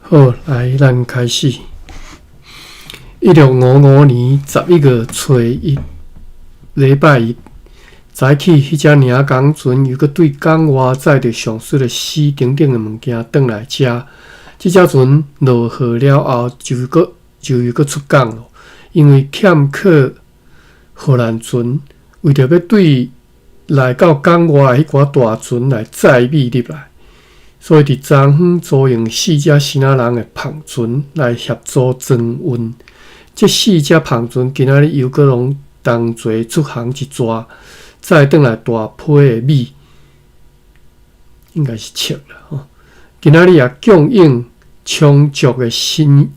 好，来，咱开始。1655年11月初一，礼拜一，早起迄只领工船又搁对港外载着上水的死等等的物件转来遮。即只船落河了后，就又搁出港咯。因为欠缺荷兰船，为着要对来到港外迄寡大船来载米入来。所以，伫昨昏租用4只新仔人的篷船来协助装运。这4只篷船今仔日又搁拢同齐出航一逝，载转来大批的米，应该是切啦吼。今仔日也供应充足的新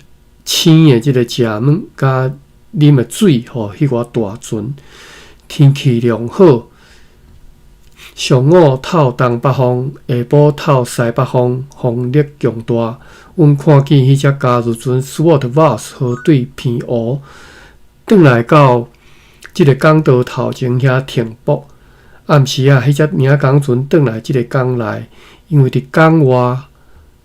鲜的即个食物甲啉的水，互迄寡大船。天气良好。上午透东北风，下晡透西北风，风力强大。阮看见迄只加入船 Swartwas 河对偏湖，转来到即个港岛头前遐停泊。暗时啊，迄只领港船转来即个港内，因为伫港外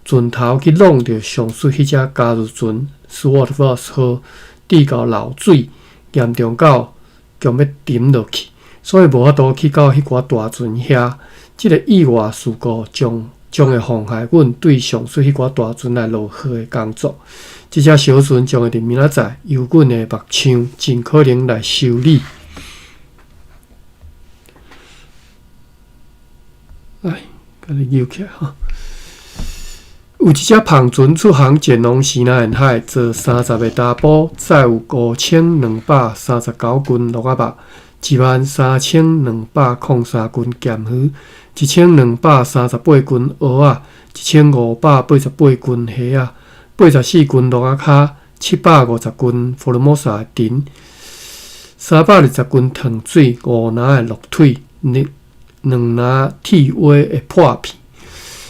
船头去弄着上水迄只加入船 Swartwas 河滴到漏水，严重到强要沉落去。所以无法度去到迄寡大船遐，即个意外事故将会妨害阮对上水迄寡大船来落河的工作。即只小船将会伫明仔载由阮的木箱尽可能来修理。来，甲你扭起来哈。有一只篷船出航前往西南沿海，坐30个大埔，载有5239斤鹿仔肉。13203斤咸鱼，1238斤蚵仔，1588斤虾仔，84斤鹿仔脚，750斤福尔摩沙丁，320斤糖水，5篮的鹿腿，2篮铁蛙的破片。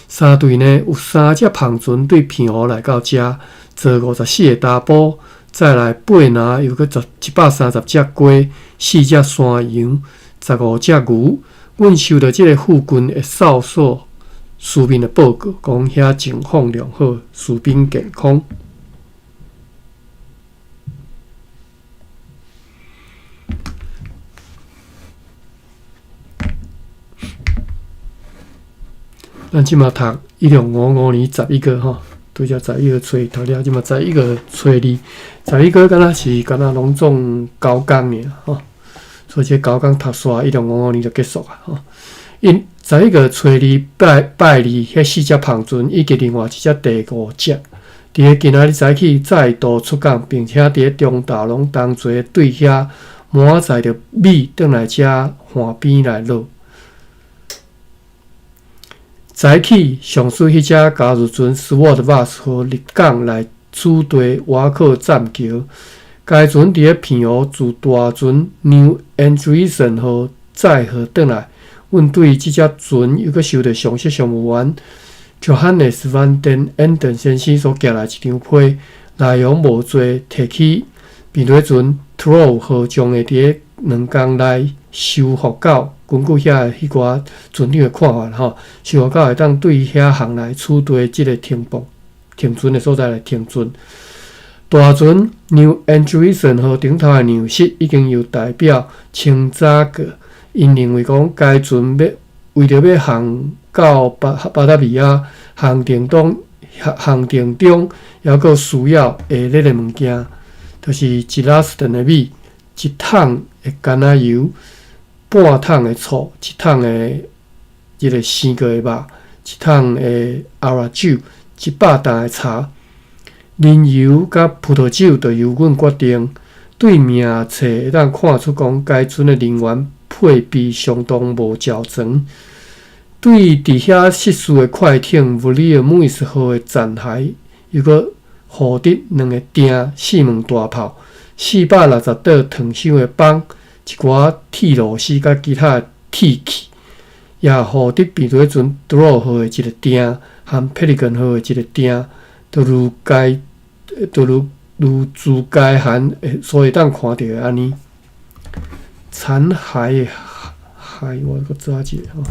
三队呢有3只篷船对偏湖来到遮，坐54个大埔。再来8篮又搁130只鸡，4只山羊，15只牛。阮收到即个附近的哨所士兵的报告，讲遐情况良好，士兵健康。咱即马读1655年11月吼。对只11月初头了，即嘛11月初2，11月敢若拢总9工尔吼，所以这9工读煞1655年就结束啊吼。因11月初2拜2，迄4只篷船以及另外一只第5只，伫个今仔日早起再度出港，并且伫个中岛拢同齐对遐满载着米转来遮岸边来落。早起，上水迄只加入船 Swartwas 号入港来主队瓦克栈桥。该船伫个偏湖自大船 New Andreessen 号载荷转来。阮对即只船又搁收到上级商务员 Johannes van den Enden 先生所寄来一张批，内容无多，提起变水船 Troll 号将会伫个2工内修复到。根据遐迄寡船长的看法吼，修复到会当对遐航来处队即个停船的所在来停船。大船 New Andreessen 号顶头的娘室已经由代表清早过，因认为讲该船为着要航到巴达维亚航程中还阁需要下列的物件，就是1拉斯顿的米、1桶的橄榄油。半桶的醋，1桶的即个生过的肉，1桶的阿拉酒，100担的茶。啉油甲葡萄酒就由阮决定。对名册会当看出讲，该船的人员配备相当无照全。对伫遐失事的快艇 Williams 号的残骸，又搁获得2个鼎、4门大炮、460道烫伤的棒。一寡铁螺丝甲其他的铁器，也获得变水船 Troll 号的一个鼎，和 Pelican 号的一个鼎，都如自该函所会当看到的安尼。残骸的骸，我搁查一下吼，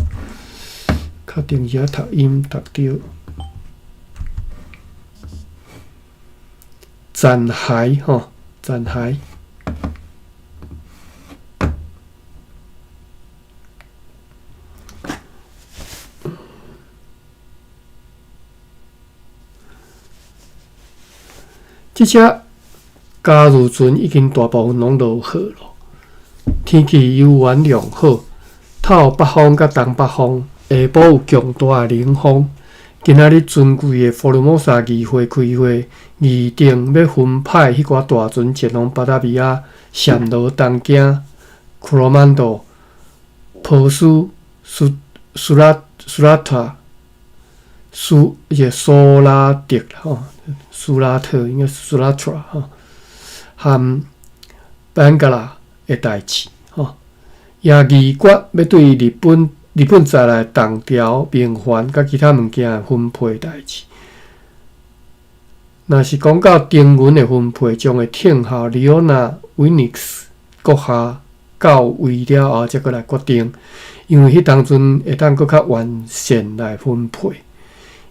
确定一下读音读对。残骸吼，残骸。即只加入船已经大部分拢落雨咯，天气悠远良好，透北风甲东北风，下晡有强大的冷风。今仔日尊贵的佛罗摩萨议会开会，议定要分派迄寡大船前往巴达比亚、暹罗、东京、库罗曼多、波斯、苏拉特、苏拉特吼，苏拉特应该是苏拉特吼，和班加拉的代志吼，也议决要对日本再来动调明还甲其他物件的分配代志。若是讲到丁文的分配，将会听候里奥纳威尼斯阁下到位了后，才过来决定。因为迄当阵会当阁较完善来分配。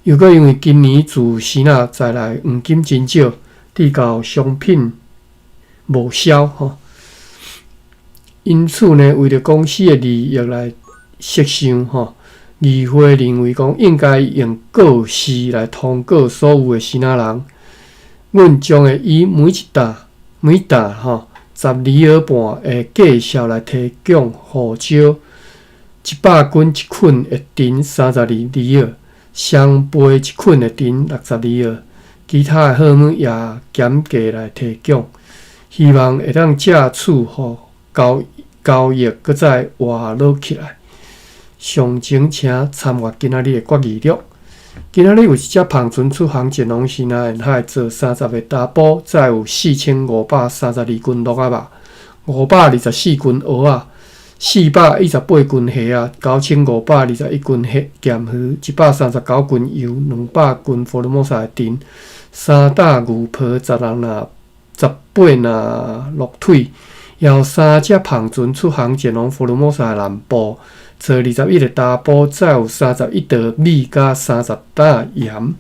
又搁因为今年自希腊再来黄金真少，递到商品无销吼，因此呢，为着公司的利益来设想吼，议会认为讲应该用告示来通告所有的希腊人，阮将会以每担吼12尔半的价数来提供护照，100斤一捆会值32里尔，双倍一捆会值60里尔，其他的货物也减价来提供，希望会当借此互交易搁再活络起来。详情请参阅今仔日的决议录。今仔日有一只篷船出航前往西南沿海，坐30个大补，载有4532斤鹿仔肉、524斤蚵仔、418斤虾啊、9521斤咸鱼、139斤油、200斤佛罗摩萨的丁、3打牛皮、18若鹿腿，还有3只篷船出航前往佛罗摩萨的南部。坐21个大补，载有31袋米甲30担盐。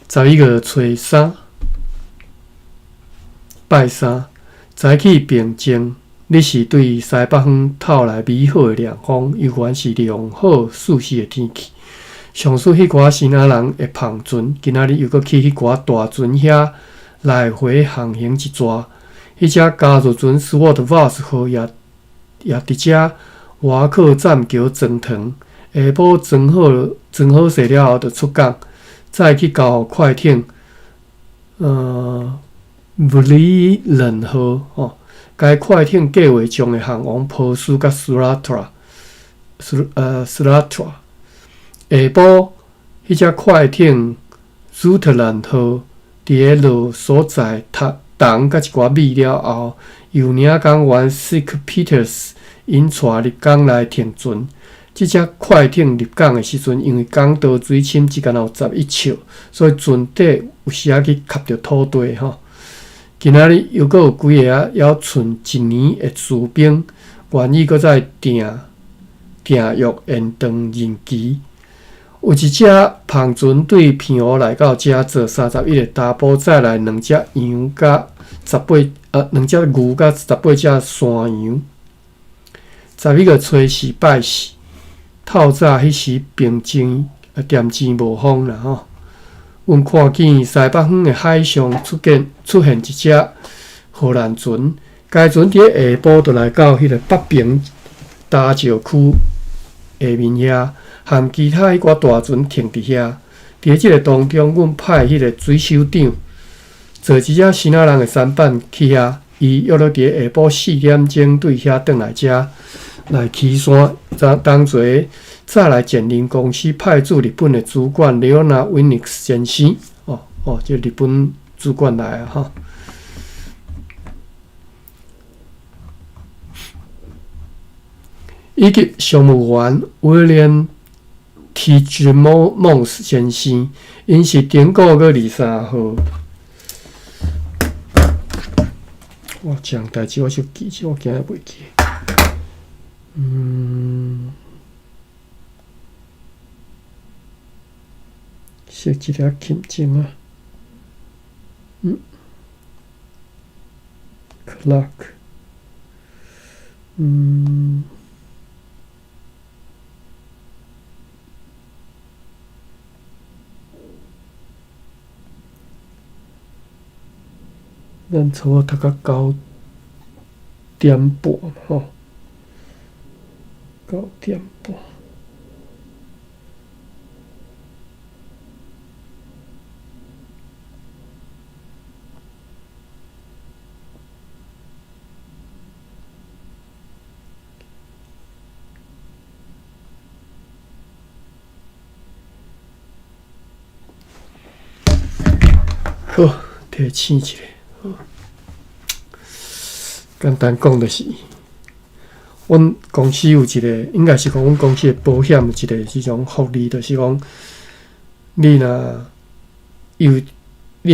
11月初3，拜3，早起平静。你是对西北方透来美好的凉风，犹原是良好舒适的天气。上述迄寡希腊人的篷船，今仔日又搁去迄寡大船遐来回航行一逝。迄只加入船斯沃特瓦斯号也伫遮瓦克栈桥装糖，下晡装好势了后就出港，再去交互快艇布里人号吼。该快艇计划将会航往波斯甲苏拉特。下晡，迄只快艇苏特兰号伫个路所在重甲一寡米了后，由领港员 Sick Peters 因带入港来停船。即只快艇入港的时阵，因为港岛水深只敢有11尺，所以船底有时仔去磕着土地吼。今仔日又搁有几个还剩1年的士兵，愿意搁再订约延长任期。有一只篷船对平湖来到遮坐31个大补，再来2只羊甲2只牛甲18只山羊。11月初4，拜4，透早迄时平静，恬静无风啦吼。阮看见西北方的海上出现一只荷兰船，该船伫下晡就来到迄个北平大石区下面遐。和其他迄寡大船停伫遐，伫即个当中，阮派迄个水手长坐一只希腊人的舢板去遐，伊约了伫下晡4点钟对遐转来遮来起山，当作再来建林公司派驻日本的主管里奥纳威尼斯先生。这日本主管来啊哈。以及商务员威廉。T.G.Mons 先生，因是顶个月23号。我这样代志我就记住，我今日袂记。色一粒金钟啊，clock，咱差不多读到9:30吼，9:30。好，摕醒一下。简单讲就是，阮公司有一个，应该是讲阮公司的保险有一个即种福利，就是讲，你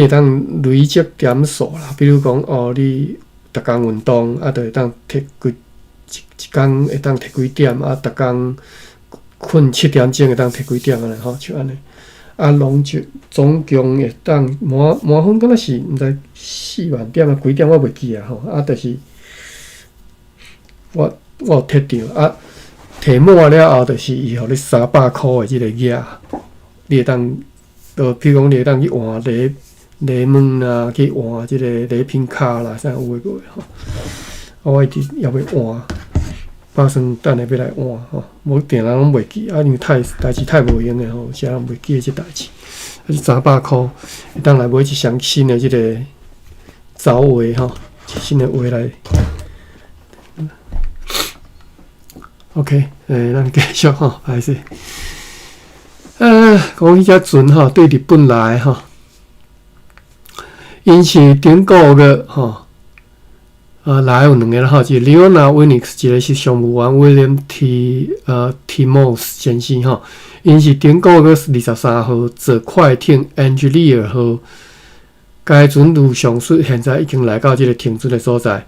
会当累积点数啦。比如讲，你逐工运动，就会当摕一工会当摕几点，逐工困7点钟会当摕几点安尼吼，像安尼。拢就总共会当满分，敢若是毋知4万点几点，我袂记啊吼。就是我有摕着摕满了后，就是伊互你300箍的即个额，你会当，比如讲你会当去换礼物啦，去换即个礼品卡啦，啥有诶无诶吼。我一直也要换。打算等下要来换吼，无定人拢袂记，因为代志太无用诶吼，有时人袂记即代志。300箍，会当来买一双新诶即个走鞋吼，新诶鞋来。OK， 咱继续吼，还是讲迄只船吼，对日本来吼，因是顶个月吼。来有2个啦吼，一个 Leona Winix， 一个是商务员 William Timos 先生吼。因是顶个月23号坐快艇 Angelia 号，该船路上水现在已经来到即个停船的所在。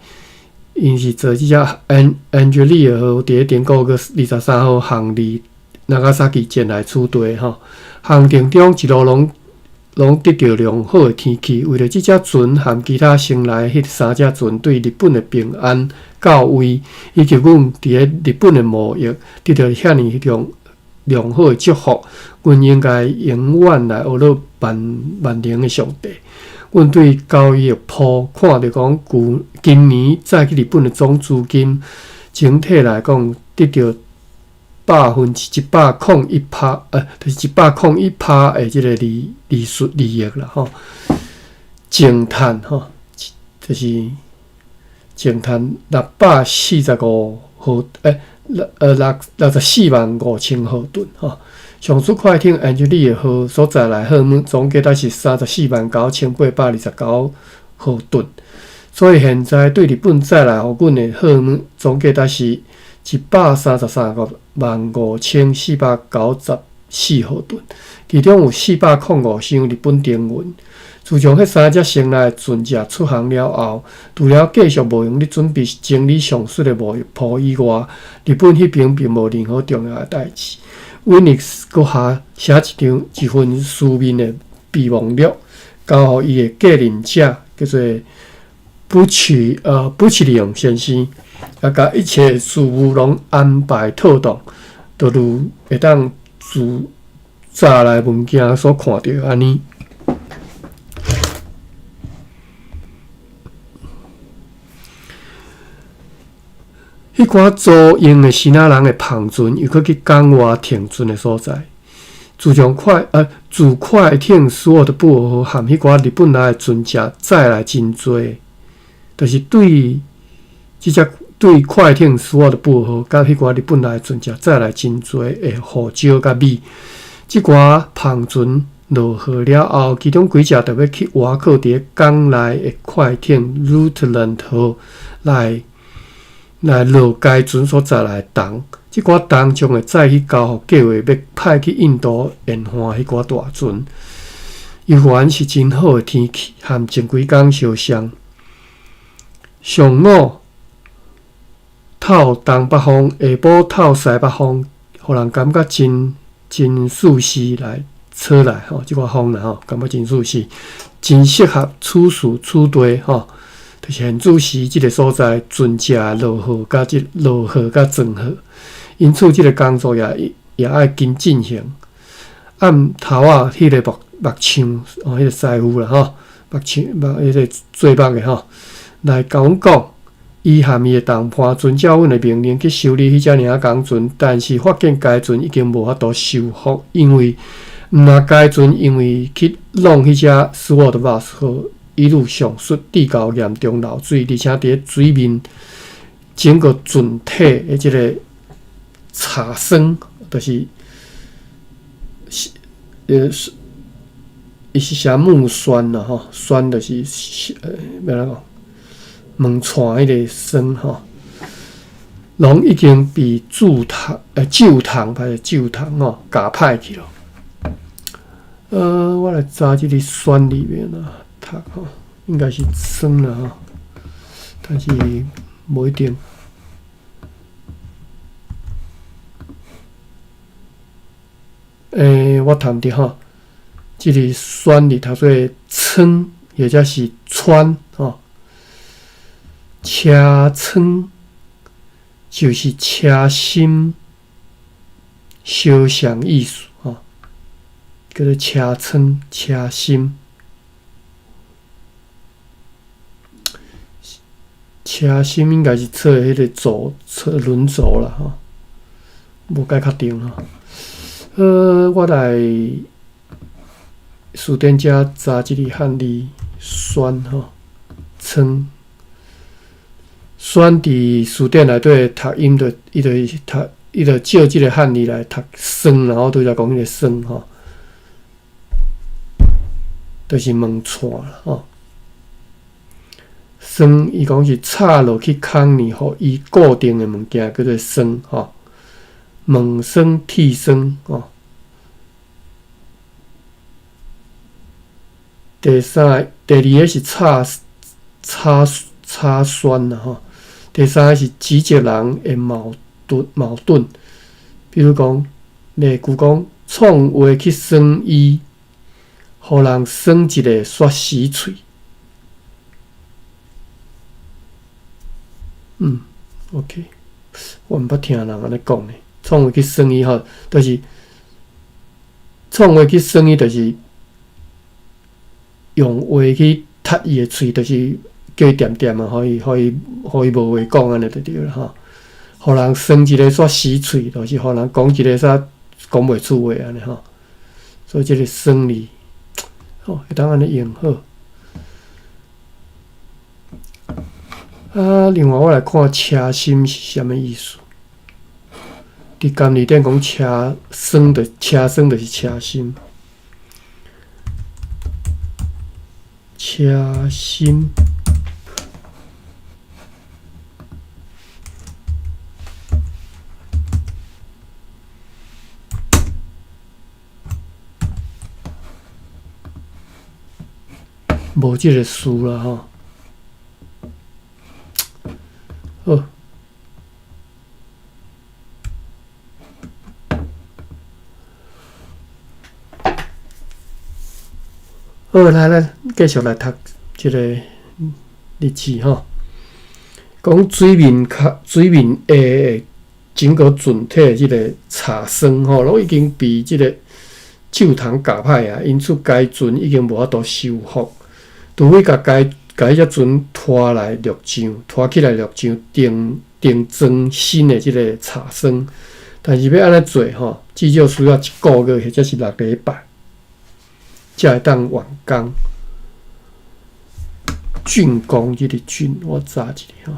因是坐即只 Angelia 号，伫咧顶个月23号航离Nagasaki前来取地吼。航程中一路拢得到良好的天气，为了即只船和其他先来迄3只船对日本的平安到位，以及阮伫咧日本的贸易得到遐尼良好的祝福，阮应该永远来学乐万能的上帝。阮对交易部看到讲，今年再去日本的总资金，整体来讲得到101%，就是101%的即个利益啦吼，净赚吼，就是净赚645毫645000毫吨吼。上次快艇 Angelia 号所在来货物总价值是349829毫吨，所以现在对日本再来互阮的货物总价值是1335494吨，其中有405箱日本丁元。自从迄3只先来的船只出航了后，除了继续无用咧准备整理上述的贸易铺以外，日本迄边并无任何重要的代志。Winix 阁写一份书面的备忘录，交互伊的继任者，叫做不取令先生，甲一切事务拢安排妥当，就如会当自早来物件所看到安尼。迄寡租用的新仔人的篷船又去港外停船的所在，自快艇所有的布号和迄寡日本来的船只再来真多，就是对快艇所有的布号，甲迄寡日本来的船只再来真多的护照甲米，即寡篷船落河了后，其中几只特别去挖靠伫港内的快艇 Rutland 号来落该船所在来动，即寡动将会再去交互计划要派去印度研发迄寡大船。由原是真好的天气，和前几工相像。上午透东北风，下晡透西北风，互人感觉真舒适来车来吼，即个风啦吼，感觉真舒适，真适合处事处地吼。就是现主时即个所在，船只落雨甲落雨甲装雨，因此即个工作也爱紧进行。按头啊，迄个目枪哦，迄个师傅啦吼，迄个做目的吼，来甲阮讲，伊含伊的同伴遵照阮的命令去修理迄只尔工船，但是发现该船已经无法度修复，因为该船因为去弄迄只斯沃特瓦斯号。一路上述地沟严重漏水，而且伫水面整个船体的即个茶霜，就是伊是啥木栓啦吼，栓就是要怎讲，门串迄个霜吼，拢已经被旧糖吼夹歹去了。我来查即个栓里面啊。应该是酸啦吼，但是无一定。我谈的吼，这个酸里头说称，也就是川吼，车窗就是车心相像意思吼，叫做车窗车心。车心应该是测迄个轮轴啦吼，无解确定吼。我来书店遮查即个汉字酸吼，称酸伫书店内底读音的，伊就照即个汉字来读酸，然后拄则讲迄个酸吼，就是门串啦吼。栓，伊讲是插落去空里，互伊固定的物件叫做栓吼。门栓、铁栓吼。第二个是插栓啦吼。第三个是指责人的矛盾，比如讲，例句讲，创话去栓伊，互人栓一个雪死喙。OK， 我毋捌听人安尼讲呢。创话去栓伊吼，就是创话去栓伊，就是用话去踢伊的喙，就是叫伊点点啊，互伊无话讲安尼就对了吼。互人栓一个煞死喙，就是互人讲一个煞讲袂出话安尼吼。所以即个栓字，会当安尼用好。另外我来看车心是啥物意思？伫监理店讲车栓就是车心，车心。无即个词啦吼。好，来，继续来读这个日志吼。讲水面下的整个船体的这个茶霜吼，拢已经被这个旧糖夹歹啊，因此该船已经无法度修复，除非甲迄只船拖起来陆上，定装新的即个茶霜。但是要安尼做吼，至少需要1个月或者是6礼拜，才会当完工。竣工即个竣，我查一下吼。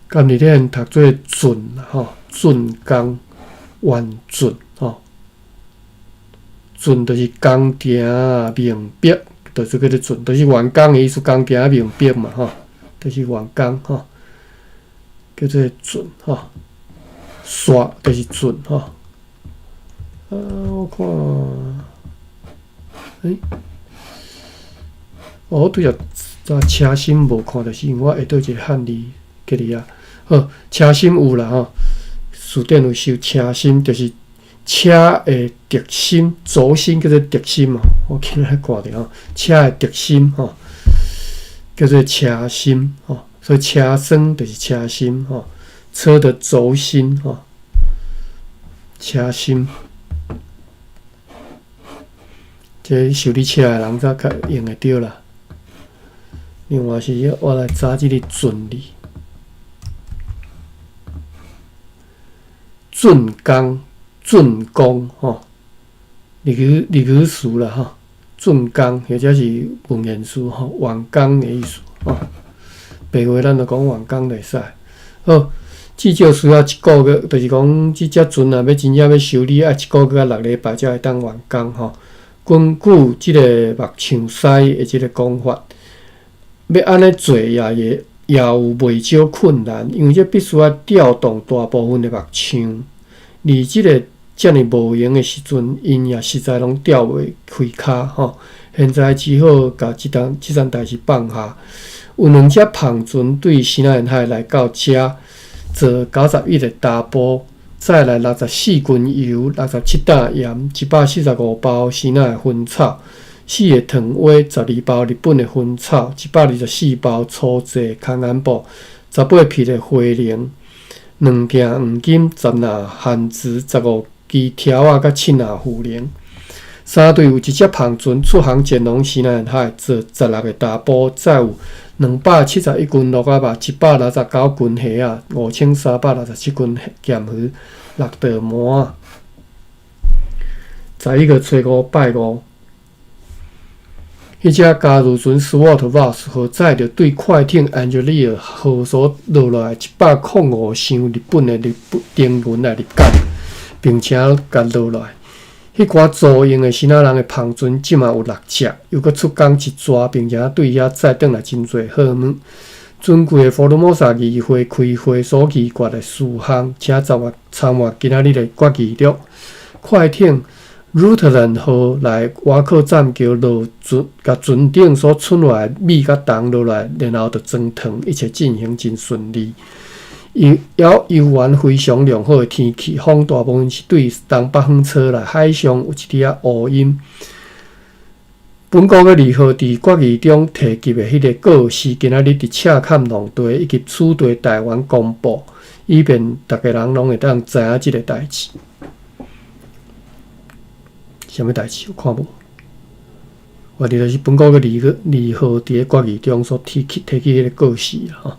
监理店读做竣吼，竣工完竣吼，竣就是工程明白，就是叫做竣，就是完工的意思，工程明白嘛吼，就是完工吼，叫做竣吼，刷就是竣吼。我看，我拄则车身无看着是因为我下倒一个汉字给你啊。好，车身有啦吼，书店有收车身，就是车的軸心、轴心叫做軸心嘛。我今日挂着吼，车的軸心吼叫做车心吼，所以车身就是车心吼，车的轴心吼，车心。这修理车的人才较用会着啦。另外是我来查这个准理。竣工、竣工吼，例如词啦吼，竣工或者是文言词吼，完工的意思吼。白话咱就讲完工就会使。好，至少需要1个月，就是讲即只船啊，要真正要修理，爱1个月啊6礼拜才会当完工吼。根据即个目唱师的即个讲法，要安尼做也有袂少困难，因为这必须要调动大部分的目唱，而即个遮尔无用的时阵，因也实在拢调袂开骹吼。现在只好甲即件代志放下。有2只篷船对西南沿海来到遮，坐91个大波，再来64斤油、67担盐、145包西南的薰草。4个糖花、12包日本的薰草、124包粗制康安布、18匹的花翎、2件黄金、10拿汉字、15支条啊，甲7拿茯苓。3队有1只篷船出航前往西南沿海，坐16个大波，再有271斤鹿仔肉、169斤虾啊、5367斤咸鱼、6道毛啊。11个初5拜5。迄只加入船 SWAT Vos 号载着对快艇 Angelia 号所落来105箱日本的丁元来入港，并且甲落来。迄寡租用的新仔人的篷船，即嘛有6只，又搁出港一抓，并且对遐载转来真侪好物。尊贵的佛罗摩萨议会开会所议决的事项，请参阅今仔日的决议录。快艇 Rutland 号来瓦克站桥落船，甲船顶所剩落来米甲糖落来，然后就装糖，一切进行真顺利。游玩非常良好的天气，风大部分是对东北风吹来，海上有一点乌阴。本国嘅2号伫决议中提及的迄个告示，今仔日伫赤坎农地以及此地台湾公布，以便大家人拢会当知影即个代志。什么代志？有看无？我哋就是本国嘅2号伫个决议中所提起迄个告示啦吼。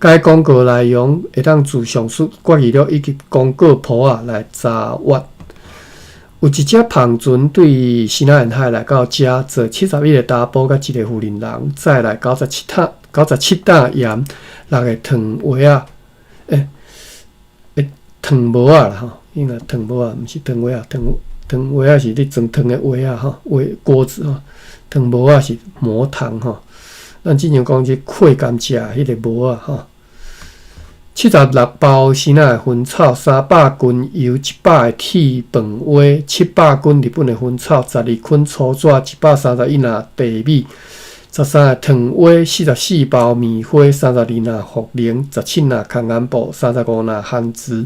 该公告内容会当自上述决议录以及公告簿啊来查阅。有1只篷船对西南沿海来到遮，坐71个大波甲1个妇人人，再来97担盐、6个糖花啊，糖毛啊啦吼，应该糖毛啊，毋是糖花啊，糖花啊是咧装糖的花啊吼，锅子吼，糖毛啊是磨糖吼。咱之前讲即快甘蔗迄个毛啊吼，76包西南的薰草，300斤油，100个铁饭锅，700斤日本的薰草，12捆粗纸，131拿白米，13个糖花，44包棉花，32拿茯苓，17拿康安布，35拿番薯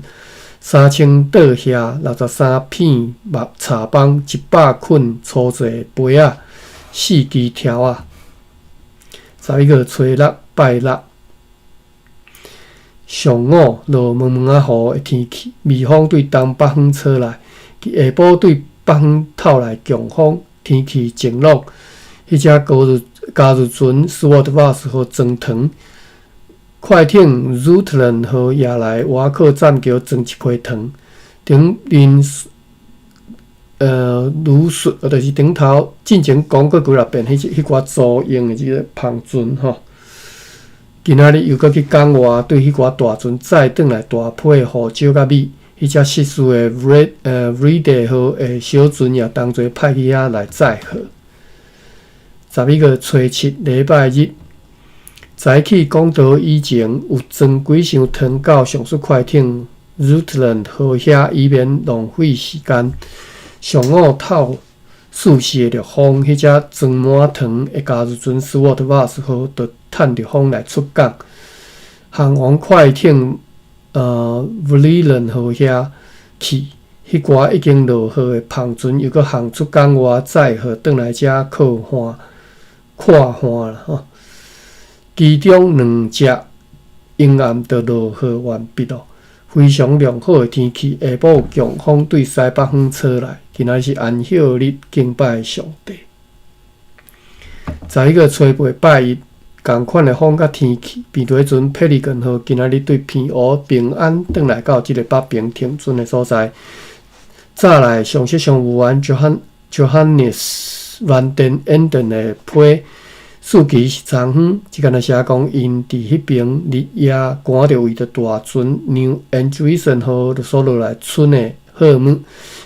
，3000倒虾，63片茶棒，100捆粗制杯啊，4支条啊。11个初6拜6，上午落蒙蒙啊雨的天气，微风对东北风吹来，下晡对北风透来强风，天气晴朗。迄只加入船 SWAT Vos 号装糖，快艇 Rutland 号也来瓦克站桥装1批糖，顶面如述，就是顶头进前讲过几啊遍，迄寡租用的即个篷船吼。今仔日又搁去港外对迄寡大船载转来大批的胡椒甲米，迄只失事的 Vrede 号的小船也同齐派去遐来载货。11个初7礼拜日，早起讲道以前有装几箱糖到上述快艇 Rutland 号遐，以免浪费时间。上午四世的陆方，迄只装满糖的加入船斯沃特瓦斯号，就趁着风来出港。航王快艇Valiant 号遐去，迄寡已经落号的篷船又搁航出港外，载号转来遮靠岸看岸啦吼。其中2只阴暗就落号完毕咯。非常良好的天气，下晡强风对西北方吹来，今仔是安息日敬拜上帝。在迄个初八拜一，同款的风甲天气，变做迄阵霹雳根号今仔日对平湖平安转来到即个北平停船的所在。早来上色上务员 Johannes van den Enden 的批。事期是昨昏，即间写讲，因伫迄边日夜赶着为着大船 New Andreessen 号所落来村的货物，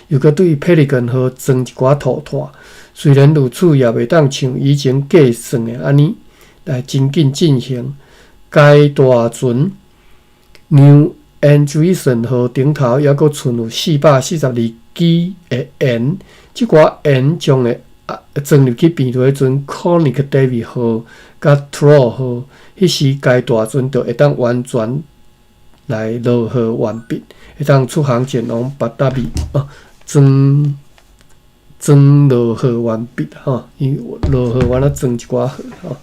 又搁对霹雳根号装一寡涂炭。虽然如此，也袂当像以前计算的安尼来真紧进行。该大船 New Andreessen 号顶头还阁存有442支的烟，即寡烟将会装入去变做迄阵 Conic David 号甲 Troll 号，迄时该大船就会当完全来落号完毕，会当出航前往巴达比装落号完毕吼，伊落号完了装一寡号吼，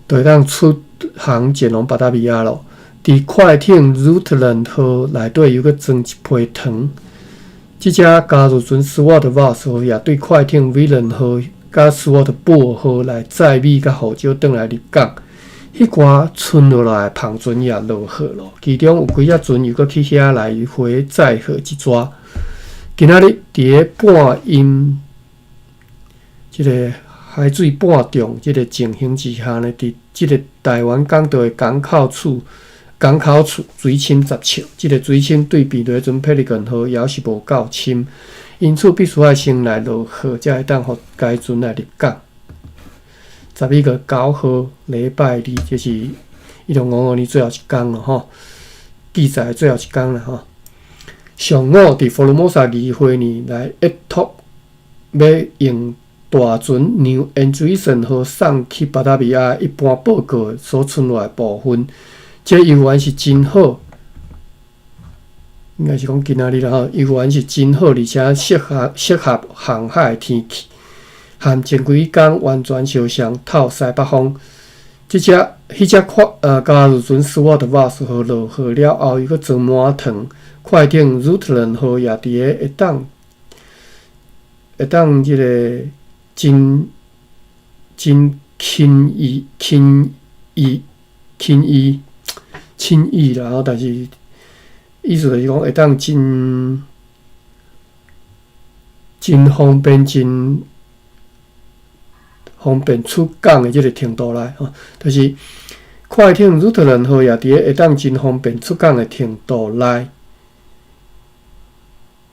就会当出航前往巴达比亚咯。伫快艇 Rutland 号内底有个装一批糖。即只加入船斯沃特瓦斯号也对快艇 Villain 号甲斯沃特布号来载米甲号召转来入港，迄寡剩落来篷船也落号咯。其中有几只船又搁去遐来回载号一撮。今仔日伫个半阴，即个海水半重即个情形之下呢，伫即个台湾港岛的港口处水深10尺，即个水深对比对阵霹雳根号也是无够深，因此必须要先来落号，才会当互该船来入港。11月9号礼拜二，就是1655年最后一天了吼，记载最后一天了吼。上午伫佛罗摩萨议会呢来一托要用大船 New Andreessen 号送去巴达比亚一般报告所存落的部分。这游园是真好，应该是讲今仔日啦吼，游园是真好，而且适合航海的天气，和前几天完全相像，透西北风。迄只加入船斯沃特瓦斯号落号了后，伊阁装满糖，快艇 Rutland 号也伫个会当即个真轻易啦，吼，但是意思就是讲会当真方便、真方便出港的即个程度来吼，就是快艇 Rutland 号也伫个会当真方便出港的程度来，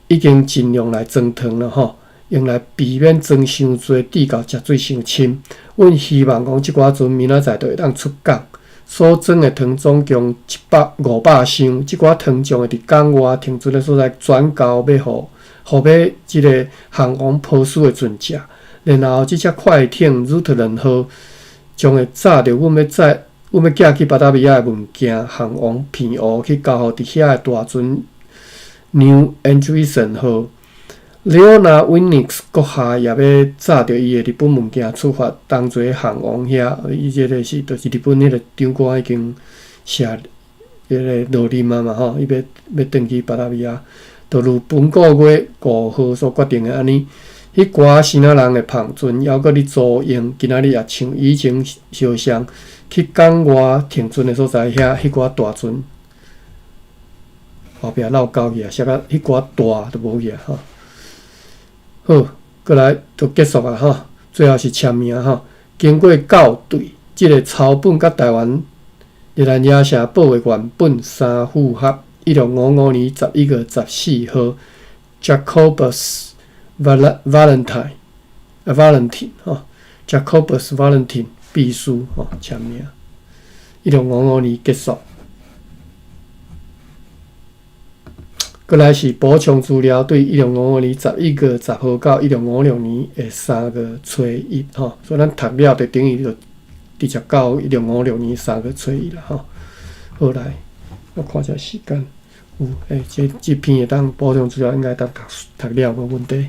已经尽量来装糖了吼，用来避免装伤多，滴到食水伤深。阮希望讲即寡船明仔载就会当出港。所装的糖总共500箱，即寡糖将会伫港外停船的所在转交要互即个航王波斯的船只，然后即只快艇 Rutland 号将会载着阮要寄去巴达比亚的物件，航王平湖去交互伫遐的大船 New Andreessen 号。Leona Winix 阁下也要载着伊的日本物件出发，当作航王遐。伊即个是就是日本迄个长官已经写迄个落任嘛吼，伊要转去巴达比亚，就如本个月5号所决定的安尼。迄寡新仔人的篷船，还阁咧租用，今仔日也像以前相像，去港外停船的所在遐，迄寡大船后壁绕狗去啊，写甲迄寡大都无去啊吼。好，过来就结束啊吼！最后是签名吼。经过校对，即个草本甲台湾日兰野城报的原本三符合1655年11月14号 ，Jacobus Valentine 吼 ，Jacobus Valentine 秘书吼签名，1655年结束。过来是补充资料，对1655年11月10号到1656年的3月初1吼，所以咱读了就等于就直接到1656年3月初1啦吼。好来，我看一下时间，有这篇会当补充资料应该当读了无问题。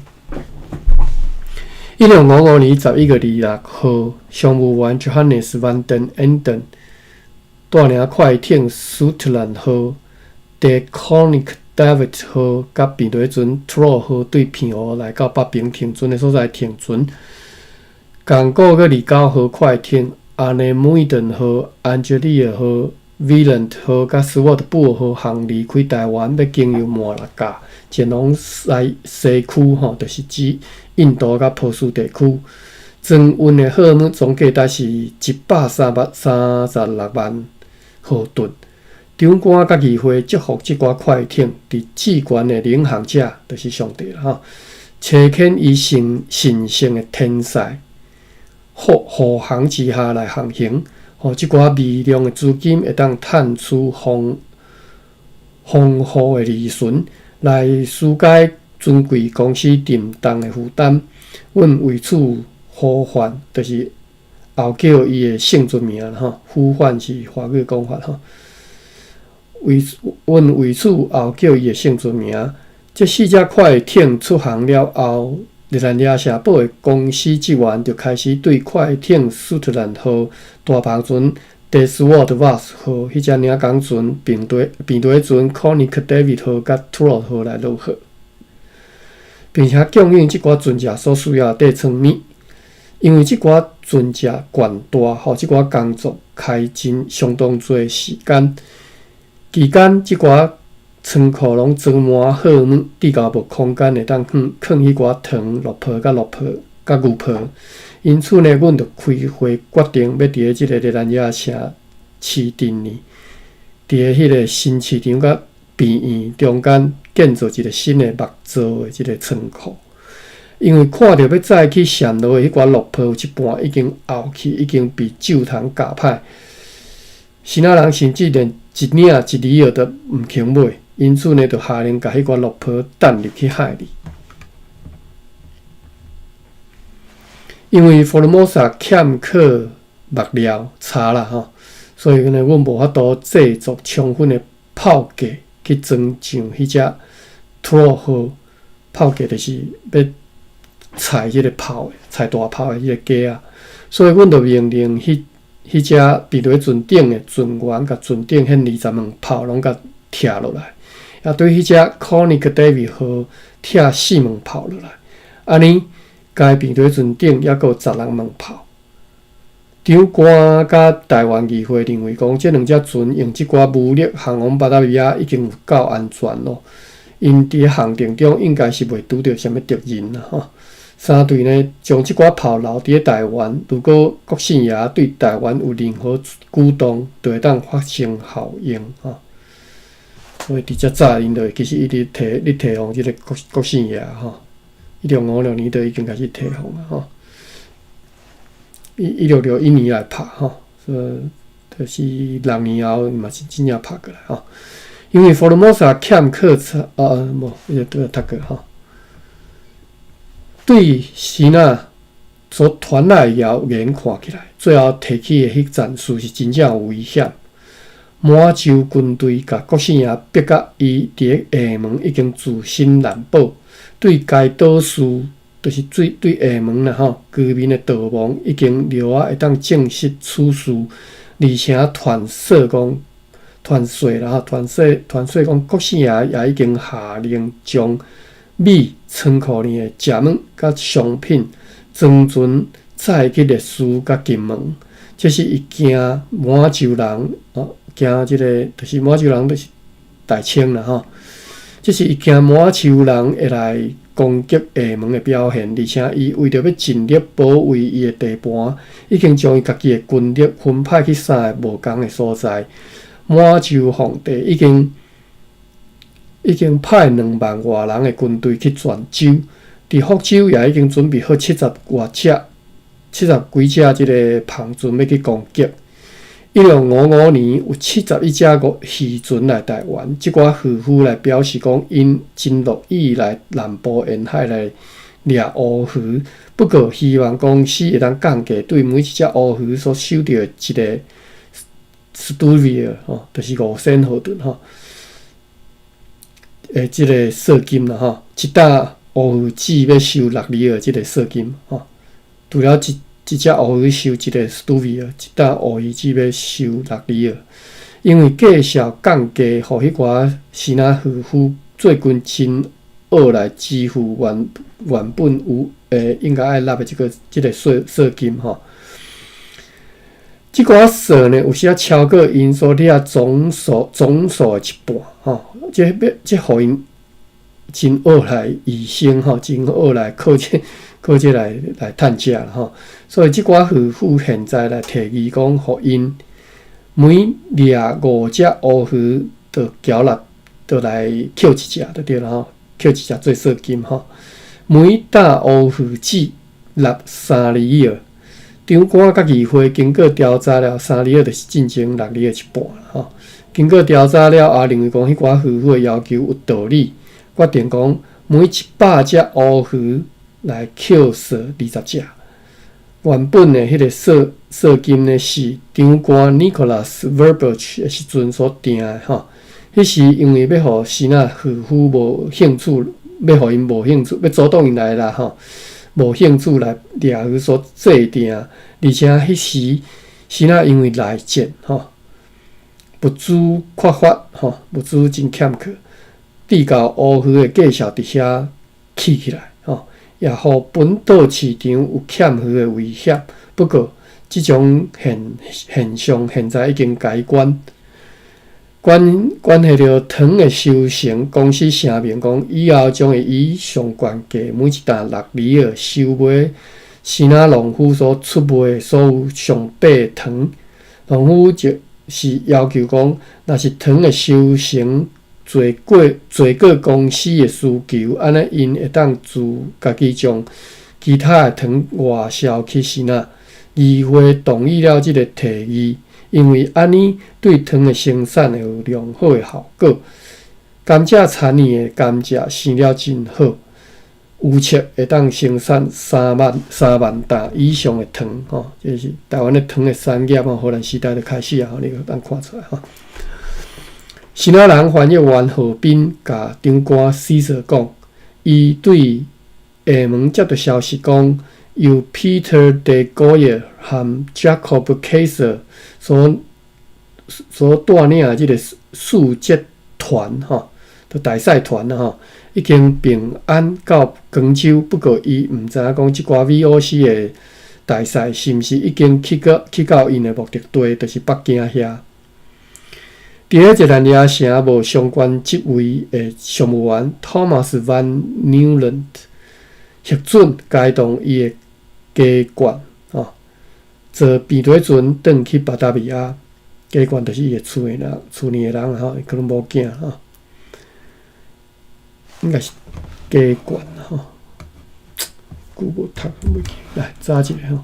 1655年11月26号，商务员 Johannes van den Enden 带领快艇 Sutherland 号、De Koning David 号甲变对船 Troll 号对偏湖来到北平停船的所在停船。共个29号快艇 Anemuiden 号、Angelia 号、Wieland 号甲 Sword 号航离开台湾，要经由马六甲前往西区吼，就是指印度甲波斯地区。全运的货物总价值是136万豪吨。长官甲议会祝福即寡快艇伫至悬的领航者，就是上帝啦吼，车牵伊神圣的天赛护航之下来航行，吼即寡微量的资金会当探出丰富的利润，来疏解尊贵公司沉重的负担。阮为此呼唤，就是后叫伊的姓尊名啦吼，呼唤是华语讲法吼。阮为此后叫伊的姓尊名。这4只快艇出航了后，日兰亚社保的公司职员就开始对快艇苏特兰号、大篷船 Deswald Vass 号迄只领港船、平对船 Koning David 号甲 Troll 号来落货，并且供应即寡船只所需要的地床面。因为即寡船只悬大，吼，即寡工作开真相当多时间。期间，即寡仓库拢装满货物，地高无空间会当放迄寡糖、落泡甲牛泡。因此呢，阮就开会决定要伫即个日兰亚城市镇呢，伫迄个新市场甲边缘中间建造一个新的木造的即个仓库。因为看到要再去闪落的迄寡落泡有一半已经凹去，已经被酒桶夹歹。新仔人甚至连一领一厘儿都毋肯买，因此呢，就下令甲迄寡落泡弹入去海里。因为福尔摩沙欠缺木料柴啦吼，所以呢，阮无法度制作充分的炮架去装上迄只Troll号炮架，就是要踩即个炮的，踩大炮的迄个架啊。所以，阮就命令迄只比对船顶的船员，甲船顶迄20门炮拢甲拆落来，也对迄只 Koning David 号拆4门炮落来。安尼，该比对船顶也有16门炮。长官甲台湾议会认为讲，这2只船用即寡武力航往巴达维亚已经有够安全咯。因伫航程中应该是袂拄着什么敌人啦吼。三队呢，将即寡炮留伫台湾，如果国姓爷对台湾有任何举动，就会当发生效应吼。所以伫遮早，因就其实一直提防即个国姓爷吼。1656年就已经开始提防啊吼。1661年来拍吼，就是6年后嘛是真正拍过来吼。因为福尔摩沙欠缺无，伊就读过吼。对时啊所传来谣言看起来，最后提起的迄战术是真正有危险。满洲军队甲国姓爷逼甲伊伫厦门已经自身难保，对该岛屿就是对厦门啦吼，居民的逃亡已经了啊，会当证实此事，而且传说讲国姓爷也已经下令将米仓库里的食物甲商品装船载去烈士甲金门，这是伊惊满洲人惊即个就是满洲人就是大清啦吼，这是伊惊满洲人会来攻击厦门的表现，而且伊为着要尽力保卫伊的地盘，已经将伊家己的军力分派去3个无同的所在。满洲皇帝已经派2万外人的军队去泉州，伫福州也已经准备好70几只即个篷船要去攻击。1655年有71只渔船来台湾，即寡渔夫来表示讲，因真乐意来南部沿海来掠乌鱼，不过希望公司会当降价，对每一只乌鱼所收到的一个 stuvia 吼，就是5仙毫吨吼，即个税金啦吼，一担乌鱼只要收6里尔，即个税金吼，除了一只乌鱼收一个 stuvia， 一担乌鱼只要收6里尔，因为介绍降价，互迄寡是那渔夫做军真学来支付原本有应该爱纳的即个税金吼。即寡税呢，有时超过因所掠总数的一半吼。即互因真学来医生吼，真学来靠这来趁食啦吼。所以即寡渔夫现在来提议讲，互因每掠5只乌鱼，就缴纳，就来扣一只就对啦吼。扣一只做税金吼，每担乌鱼只纳3里尔。长官甲议会经过调查了，3里尔就是进前6里尔一半啦吼。经过调查了后，认为讲迄寡渔夫的要求有道理，决定讲每100只乌鱼来扣税20只。原本的迄个税金呢是长官 Nicholas Verbuch 的时阵所定的吼。迄时因为要互是那渔夫无兴趣，要互因无兴趣，要主动因来啦吼，无兴趣来掠鱼所制定，而且迄时是那因为内战吼，物资缺乏吼，物资真欠缺，地沟乌鱼的价钱伫遐起来吼，也互本岛市场有欠鱼的威胁。不过，即种现象现在已经改观。关系到糖的收成，公司声明讲，以后将会以上悬价每一担6里尔收买是那农夫所出卖的所有上百糖。农夫就是要求讲，若是糖的收成侪过公司的需求，安尼因会当自家己将其他的糖外销去是那。议会同意了这个提议。因为安尼对糖的生产会有良好的效果，甘蔗产业的甘蔗生了真好，预测会当生产3万担以上的糖吼，这是台湾的糖的产业吼，荷兰时代就开始啊，你可当看出来吼。新仔人翻译员何斌甲长官 Caesar 讲，伊对下门接到消息讲，由 Peter de Goyer 和 Jacob Kaiser 所带领的这个速捷团吼，就大赛团啦吼，已经平安到广州。不过伊毋知影讲即寡 VOC 的大赛是毋是已经去到因的目的地，就是北京遐。伫咧一兰野城无相关职位的商务员 Thomas Van Newland 核准解冻伊的家眷吼。坐便船船转去巴达米亚，家眷就是伊个厝年的人吼，可能无囝吼，应该是家眷吼。久无读袂记，来查一下吼。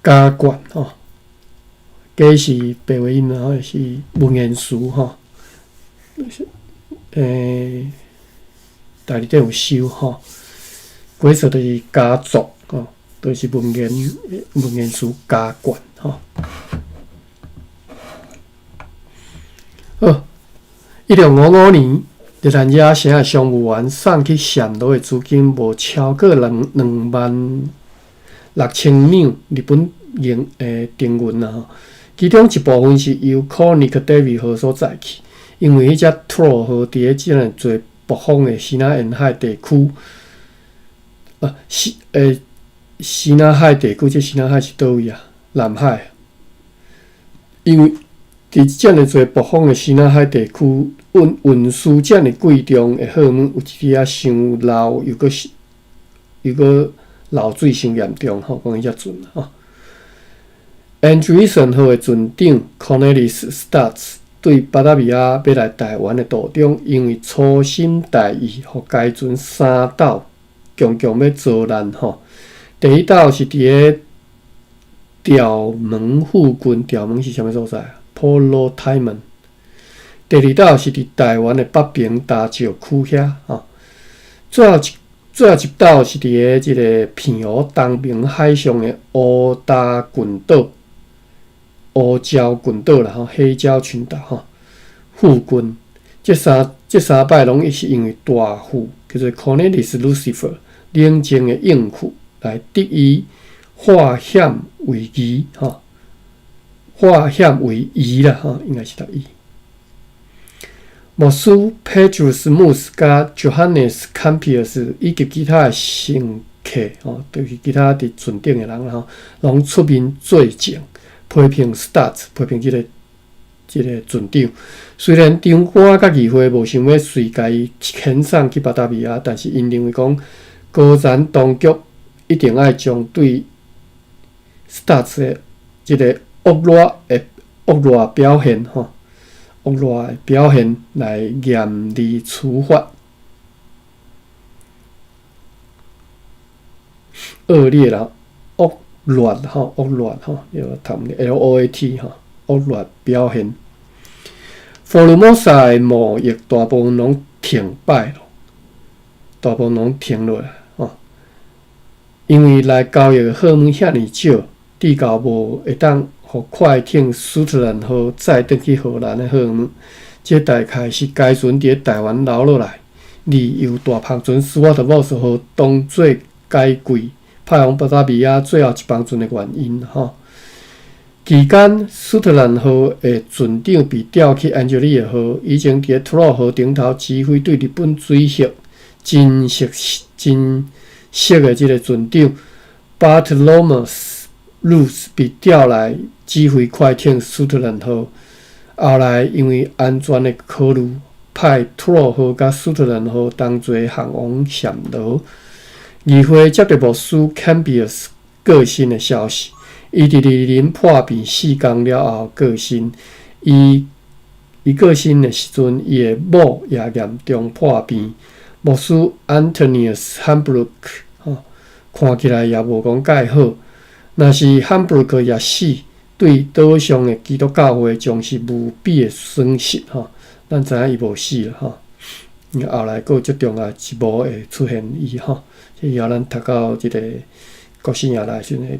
家眷吼，家是白话音吼，是文言词吼，大里底有收吼，规则就是家族吼，都是文言词家眷吼。好，1655年，日兰野城的商务员送去暹罗的资金无超过2万6,000两日本定银啦吼，其中一部分是由 Cornick David 号所载去，因为迄只 Troll 号伫咧即个最北方的西南沿海地区，西南海地区，这西南海是倒位啊？南海，因为伫即个最北方的西南海地区，运输遮尔贵重的货物，有一支啊伤老，又个漏水伤严重，讲伊遮准吼。Andreessen 号的船长 Cornelis Staats 对巴达米亚要来台湾的途中，因为粗心大意，互该船三岛强要遭难吼。第一岛是伫个钓门附近，钓门是啥物所在 ？Polo Timon。第二岛是伫台湾的北平大石区遐吼。最后一岛是伫个即个片湖东面海上的乌礁群岛啦吼，黑礁群岛吼附近。这三摆拢是因为大副叫做 Cornelis Lucifer 冷静的应付来得以化险为夷吼，化险为夷啦吼，应该是读夷。牧师 Petrus Mus 甲 Johannes Campius 以及其他的乘客吼，就是其他伫船顶的人吼，拢出面作证，批评 Staats， 批评即个船长。虽然长官甲议会无想要随家己遣送去巴达米亚，但是因认为讲，高层当局一定要将对 Staats 的即个恶劣表现吼。恶劣的表现来严厉处罚，恶劣啦，恶劣吼，恶劣吼，要读 LOAT 吼，恶劣表现。福尔摩沙的贸易大部分拢停摆咯，大部分拢停落来吼，因为来交易的货物遐尼少，地高无会当。互快艇苏特兰号载转去荷兰的货物，这大概是该船伫台湾留落来，利由大篷船斯瓦特莫斯号当做该柜派往巴达米亚最后一帮船的原因吼。期间，苏特兰号的船长被调去安吉利亚号，已经伫托洛号顶头指挥对日本水系真熟的这个船长 Bartholomew Luce 被调来指挥快艇苏特兰号，后来因为安全的考虑，派托洛号甲苏特兰号同齐航往暹罗。议会接到牧师 Campius 过身的消息，伊伫二林破病4天了后过身。伊过身的时阵，伊的某也严重破病。牧师 Antonius Hambrook 看起来也无讲介好。若是汉布鲁克也死，对岛上的基督教会将是无比的损失吼。咱知影伊无死啦吼，后来佫有足重要一幕会出现伊吼，以后咱读到即个国信也来时阵，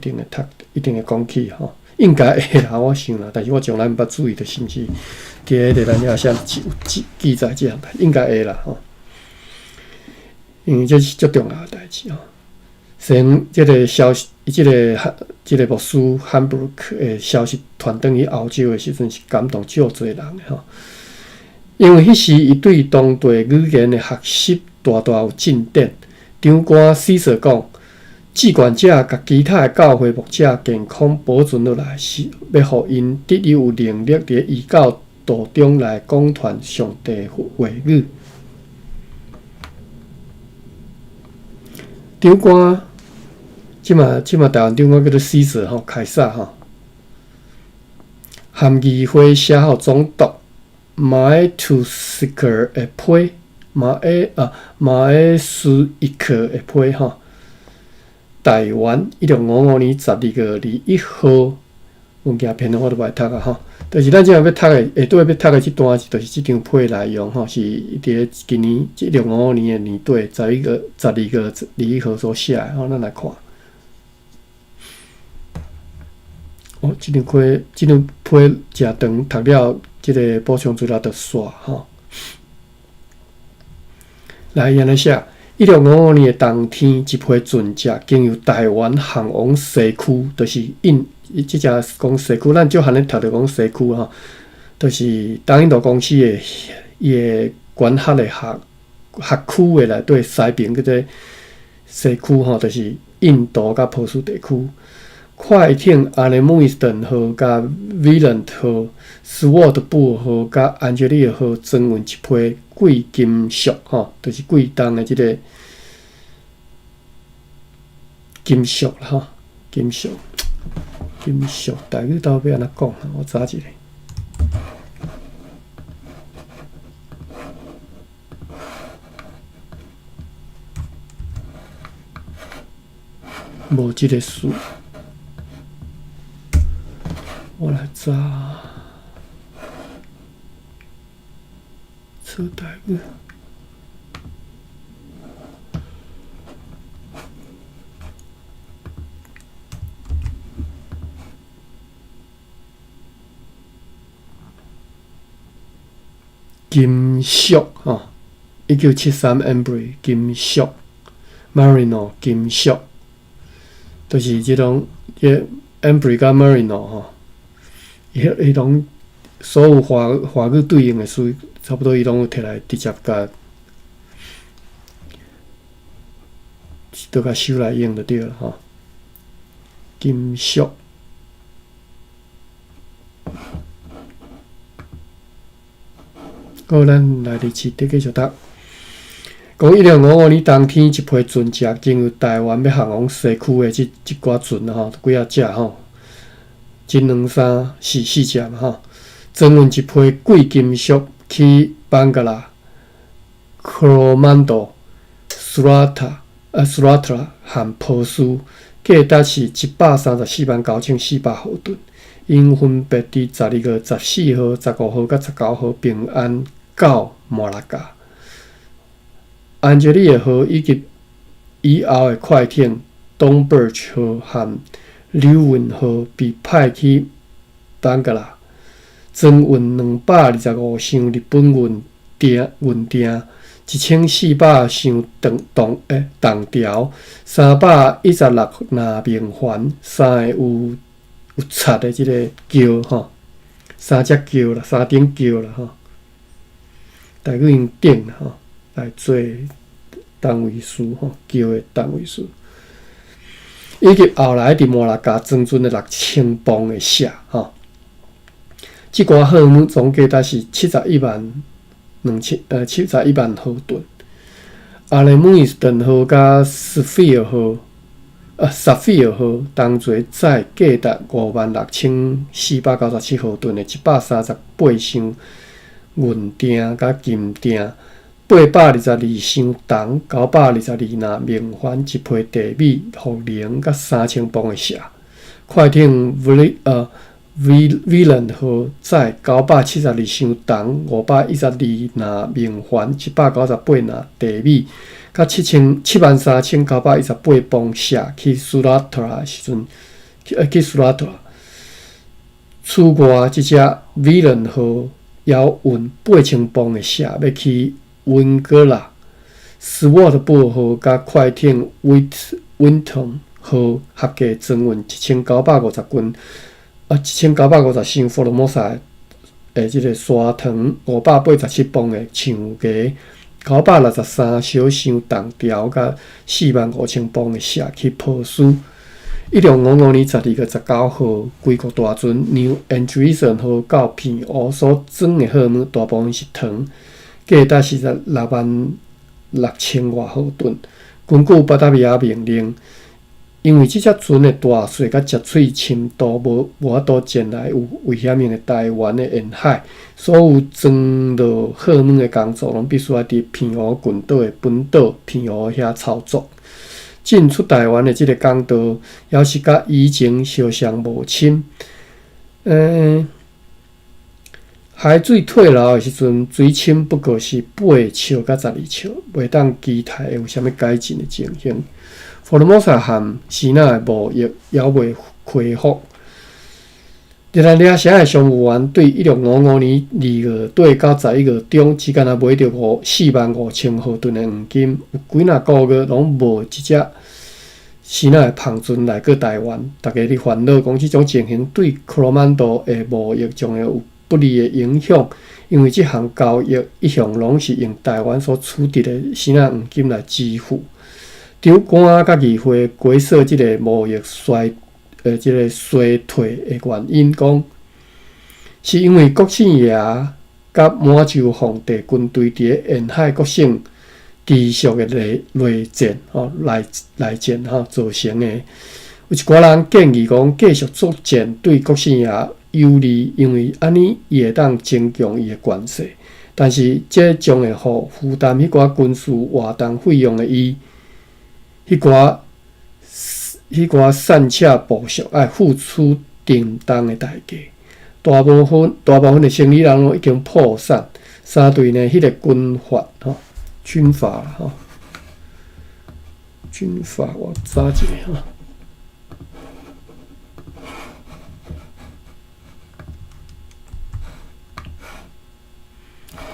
一定会讲起吼，应该会啦，我想啦，但是我从来毋捌注意着是毋是伫迄个咱遐有记载这样的，应该会啦吼，因为这是足重要的代志吼。先即个消息，即个牧师汉布鲁克的消息传转去欧洲的时阵，是感动足侪人的吼。因为迄时伊对当地语言的学习大有进展。长官史实讲，志愿者甲其他的教会牧者健康保存落来，是要互因得以有能力伫异教途中来广传上帝话语。长官。即嘛台湾长官叫做西瑟吼，凯撒吼，含议会写好总督马埃图斯克的批，马埃斯伊克的批吼。台湾1655年12月21号，文件片我都袂读啊吼。但是咱即下要读的，下底要读的即段是，就是即张批内容吼，是伫今年1655年的年底12月21号所写的吼，咱来看。即张批诚长，读了即个补充资料就煞吼。来，安尼写：1655年的冬天，一批船只经由台湾航往西区，就是即只讲西区，咱少汉咧读着讲西区吼，就是东印度公司的伊的管辖的辖区的内底西边叫做西区吼，就是印度甲波斯地区。快艇阿雷姆伊斯顿号、甲威伦号、斯沃特布号、甲安吉利号装运一批贵金属吼，就是贵重的即个金属啦吼，金属，台语到底要安怎讲？我查一下。无即个词，我来查。做台语。金属吼，1973 Embry 金属 ，Marino 金属，就是即种Embry 甲 Marino 吼，伊拢所有华语对应的词，差不多伊拢有摕来直接甲都甲收来用就对了吼。金属。好，咱来第七题继续答。讲1655年冬天，一批船只经由台湾要航往西区的即寡船吼，几啊只吼，1、2、3、4只嘛吼，装运一批贵金属去班加拉、Coromandel、Suratra 和波斯，价值是1349400毫吨。因分别伫12月14号、15号、甲19号平安到马拉加。安吉利号以及以后的快艇东 Birch 号和柳云号被派去班加拉，装运225箱日本运订，1400箱铜条，316纳面环，3个有插的即个桥吼，3只桥啦，3顶桥啦吼，台语用顶吼来做单位数吼，桥的单位数，以及后来伫马拉加装船的6000磅的镲吼，即寡货物总价值是71万毫吨。阿雷姆伊斯顿号甲斯菲尔号。萨菲尔号同齐载价值56497毫吨的138箱运锭甲金锭，822箱铜，922纳面环，一批地米、茯苓甲3000磅的镲。快艇Villain 号载972箱铜，512纳面环，198纳地米，甲73918磅镲去苏拉特拉的时阵，去苏拉特拉。此外，即只 Villain 号要运8000磅的镲要去温哥拉。斯沃特堡号甲快艇 Winton 号合计装运1950斤。1950箱佛罗摩萨的即个砂糖，587磅的橡胶，963小箱铜条，甲45000磅的镲去波斯。1655年12月19号，归国大船 New Andreessen 号到片湖所装的货物，大部分是糖，价值是66000外毫吨。根据巴达维亚命令。因为即只船的大水甲积水深度无法度前来有危险性的台湾的沿海，所有装落货物的工作拢必须要伫片湖群岛的本岛片湖遐操作。进出台湾的即个港道，也是甲以前相像无深。海水退流的时阵，水深不过是8尺到12尺，袂当期待有啥物改进的情形。佛罗摩萨和西纳的贸易也未恢复。日兰俩城的商务员对1655年2月底到11月中之间买到45000毫吨的黄金，有几若个月拢无一只西纳的篷船来过台湾。大家伫烦恼讲，即种情形对科罗曼多的贸易将会有不利的影响，因为即项交易一向拢是用台湾所取得的西纳黄金来支付。长官甲议会解释即个贸易衰退的原因，讲是因为国姓爷甲满洲皇帝军队伫沿海各省持续的内战内战造成的。有一寡人建议讲，继续作战对国姓爷有利，因为安尼伊会当增强伊的权势。但是，这将会互负担迄寡军事活动费用的伊，迄寡散车部属爱付出定当的代价。大部分的生理人已经破产。三队呢，迄个军阀我查一下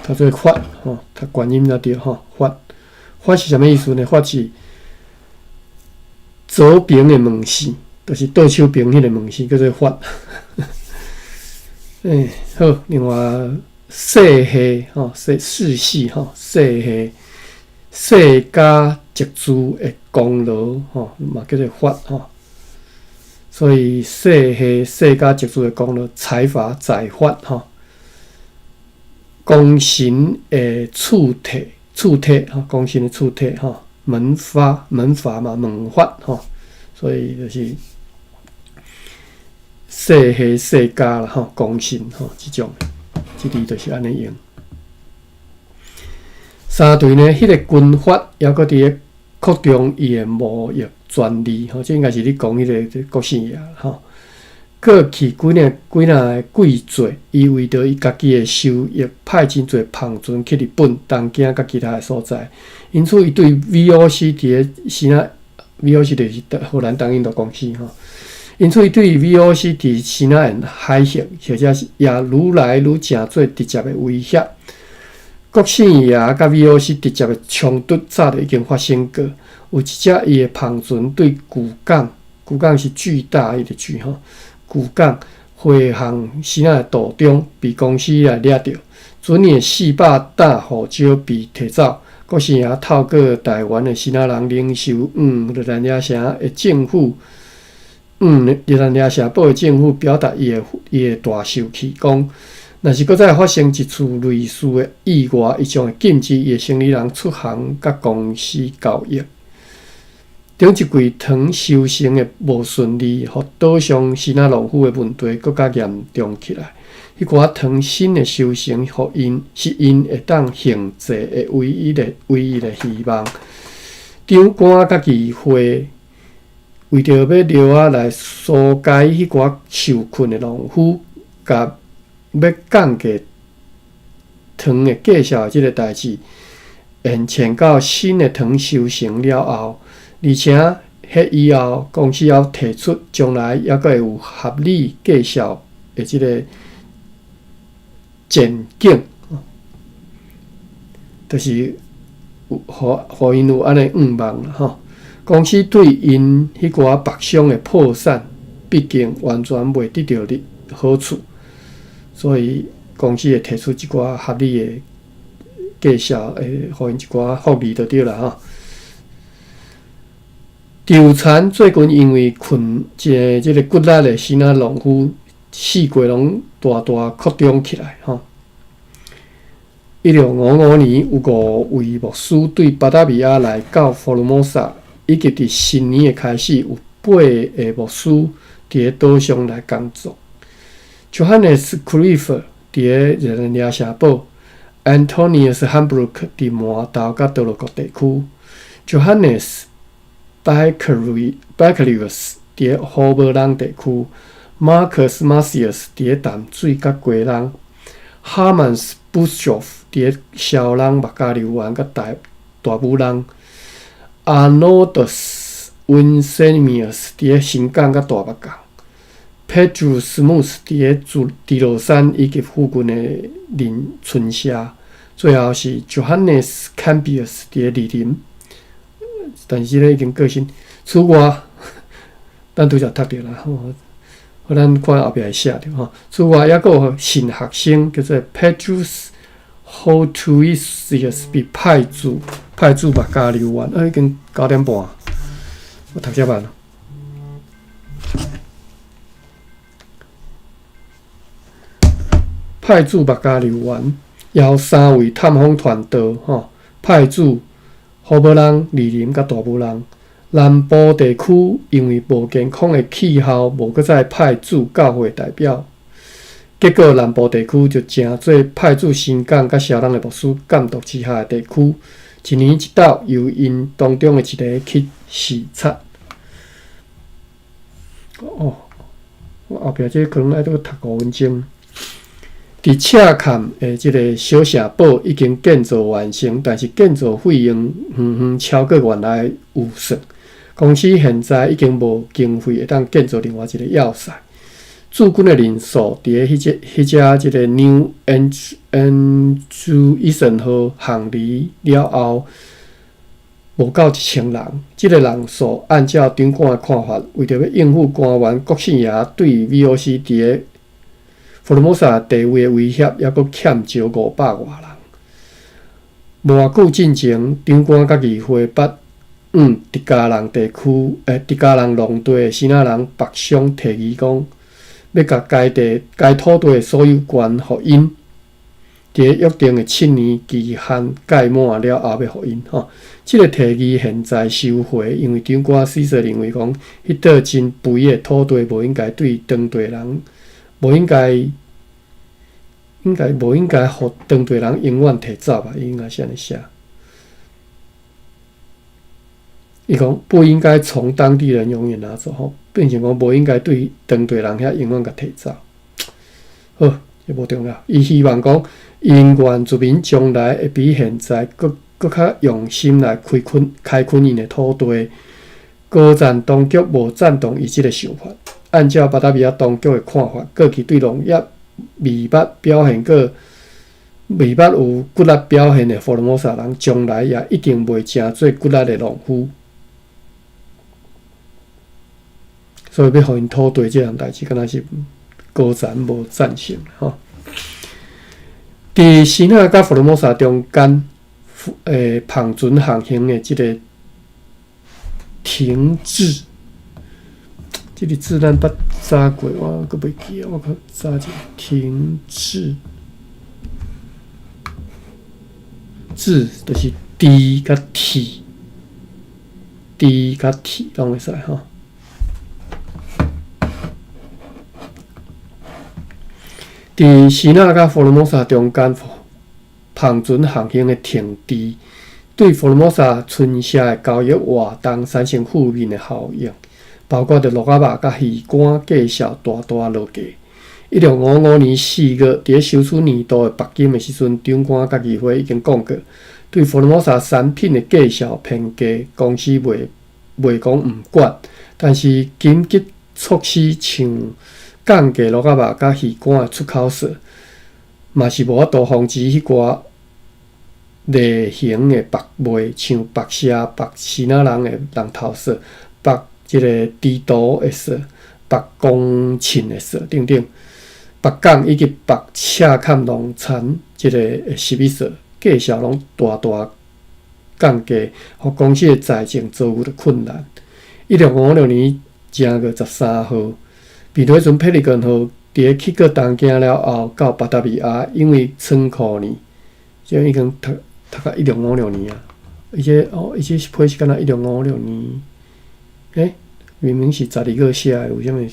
他做法他观音那对法是啥物意思呢？法是左边的门市，就是倒手边迄个门市叫做法。好，另外世系世系世家集资的功劳嘛叫做法所以世家集资的功劳，财法财法公行的处体公行的处体门法嘛门法所以就是世家啦公行这种。这里就是安尼用。三队呢，迄个军阀也搁伫咧扩张伊的贸易专利，这应该是你讲迄个国姓爷过去几若个贵罪，伊为着伊家己的收益，派真侪旁船去日本、东京甲其他的所在，因此伊对 VOC 伫咧西那 VOC 就是荷兰东印度公司因此，伊对 VOC 伫西那沿海峡，或者是也愈来愈成做直接的威胁。国姓爷甲 VOC 直接的冲突早就已经发生过。有一只伊的旁船对巨港是巨大伊个巨巨港回航西那的途中，被公司来掠着，船的400担护照被摕走。国姓爷透过台湾的西那人领袖日兰野城的政府。日兰野社保的政府表达伊的大受气，讲若是搁再发生一次类似的意外，伊将会禁止伊的生理人出航甲公司交易。顶一季塘收成的无顺利，互岛上西那农夫的问题搁较严重起来。迄寡塘新的收成，是因会当行济的唯一的希望。长官甲议会。为着要留来疏解迄寡受困的农夫，甲要降价糖的介绍即个代志，延前到新的糖收成了后，而且迄以后公司要提出将来还阁会有合理介绍的即个前景，就是互因有安尼望啦公司对因迄寡白箱的破产，毕竟完全未得到好处，所以公司会提出一寡合理的介绍，互因一寡福利就对啦稻田最近因为困即个骨力的西那农夫四季拢大扩张起来1655年，有5位牧师对巴达米亚来到佛罗摩萨。以及伫新年的开始，有8个牧师伫咧岛上来工作。Johannes Cliff 伫咧日兰野城堡 ，Antonius Hambrook 伫摩豆甲德鲁国地区 ，Johannes Baccherius 伫咧荷伯兰地区 ，Marcus Marcius 伫咧淡水甲鸡人 ，Hermann Buschhoff 伫咧小人麦加流湾甲大武人。Arnoldus Winsemius 伫咧新港甲大目港 ，Pedro Smooth 伫咧迪罗山以及附近的春夏，最后是 Johannes Campius 伫咧莅林，但是咧已经过身。此外，咱拄则读着啦，咱看后壁会写着此外，还佫有新学生叫做 Petrus Hottuisius 被派驻麦加流湾，已经9点半，我读遮慢了。派驻麦加流湾，邀3位探访团队派驻胡无人、李林甲大无人。南部地区因为无健康的气候，无搁再派驻教会代表，结果南部地区就成做派驻新港甲小人的牧师监督之下的地区。一年一斗，由因当中的一个去视察。哦，我后壁这可能爱搁读5分钟。伫赤坎的即个小城堡已经建造完成，但是建造费用远超过原来预算。公司现在已经无经费会当建造另外一个要塞。驻军的人数伫咧迄只即个 New Anjuisan 号航离了后，无够1000人。即个人数按照长官的看法，为着要应付官员国姓爷对 VOC 伫咧福尔摩沙地位的威胁，还阁欠少500外人。无偌久进前，长官甲议会把伫加人地区伫加人农地的新仔人白相提议讲，要甲该土地的所有权互因。伫约定的7年期限届满了后，要互因吼。即个提议现在收回，因为长官事实认为讲，迄块真肥的土地无应该对当地人。无应该，互当地人永远摕走吧？应该是安尼写。伊讲不应该从当地人永远拿走吼，并且讲无应该对当地人遐永远甲摕走。好，也无重要。伊希望讲，因原住民将来会比现在搁较用心来开垦因的土地。高赞当局无赞同伊即个想法。按照巴达比亚当局的看法，过去对农业未捌表现未捌有骨力表现的福尔摩沙人，将来也一定袂成做骨力的农夫。所以要互因土地这项代志，敢若是高赞无赞成吼。伫西纳甲福尔摩沙中间，旁船航行的即个停滞。这个字咱捌查过，我阁袂记啊！我靠，查一下停滞，字就是 D 甲 T，D 甲 T 拢会使吼。伫西纳甲福尔摩沙中间，旁船航行的停滞，对福尔摩沙村社的交易活动产生负面的效应。包括着鹿仔肉、甲鱼干、介绍大落价。1655年4月，伫咧收取年度的罚金的时阵，长官甲议会已经讲过，对福尔摩沙产品的介绍偏低，公司袂讲毋管，但是紧急措施像降价鹿仔肉、甲鱼干的出口税，嘛是无法度防止迄寡类型的白卖，像白虾、白西那人的人头税、白即个低度的税、白公顷的税等等，白港以及白赤坎农产即个食米税介绍拢大降价，互公司的财政遭遇了困难。1656年正月13号，比雷船佩利根号伫咧去过东京了后，到巴达比亚，因为仓库年，即已经读到1656年啊。伊这是批是敢若1656年，明明是12月写的，为什么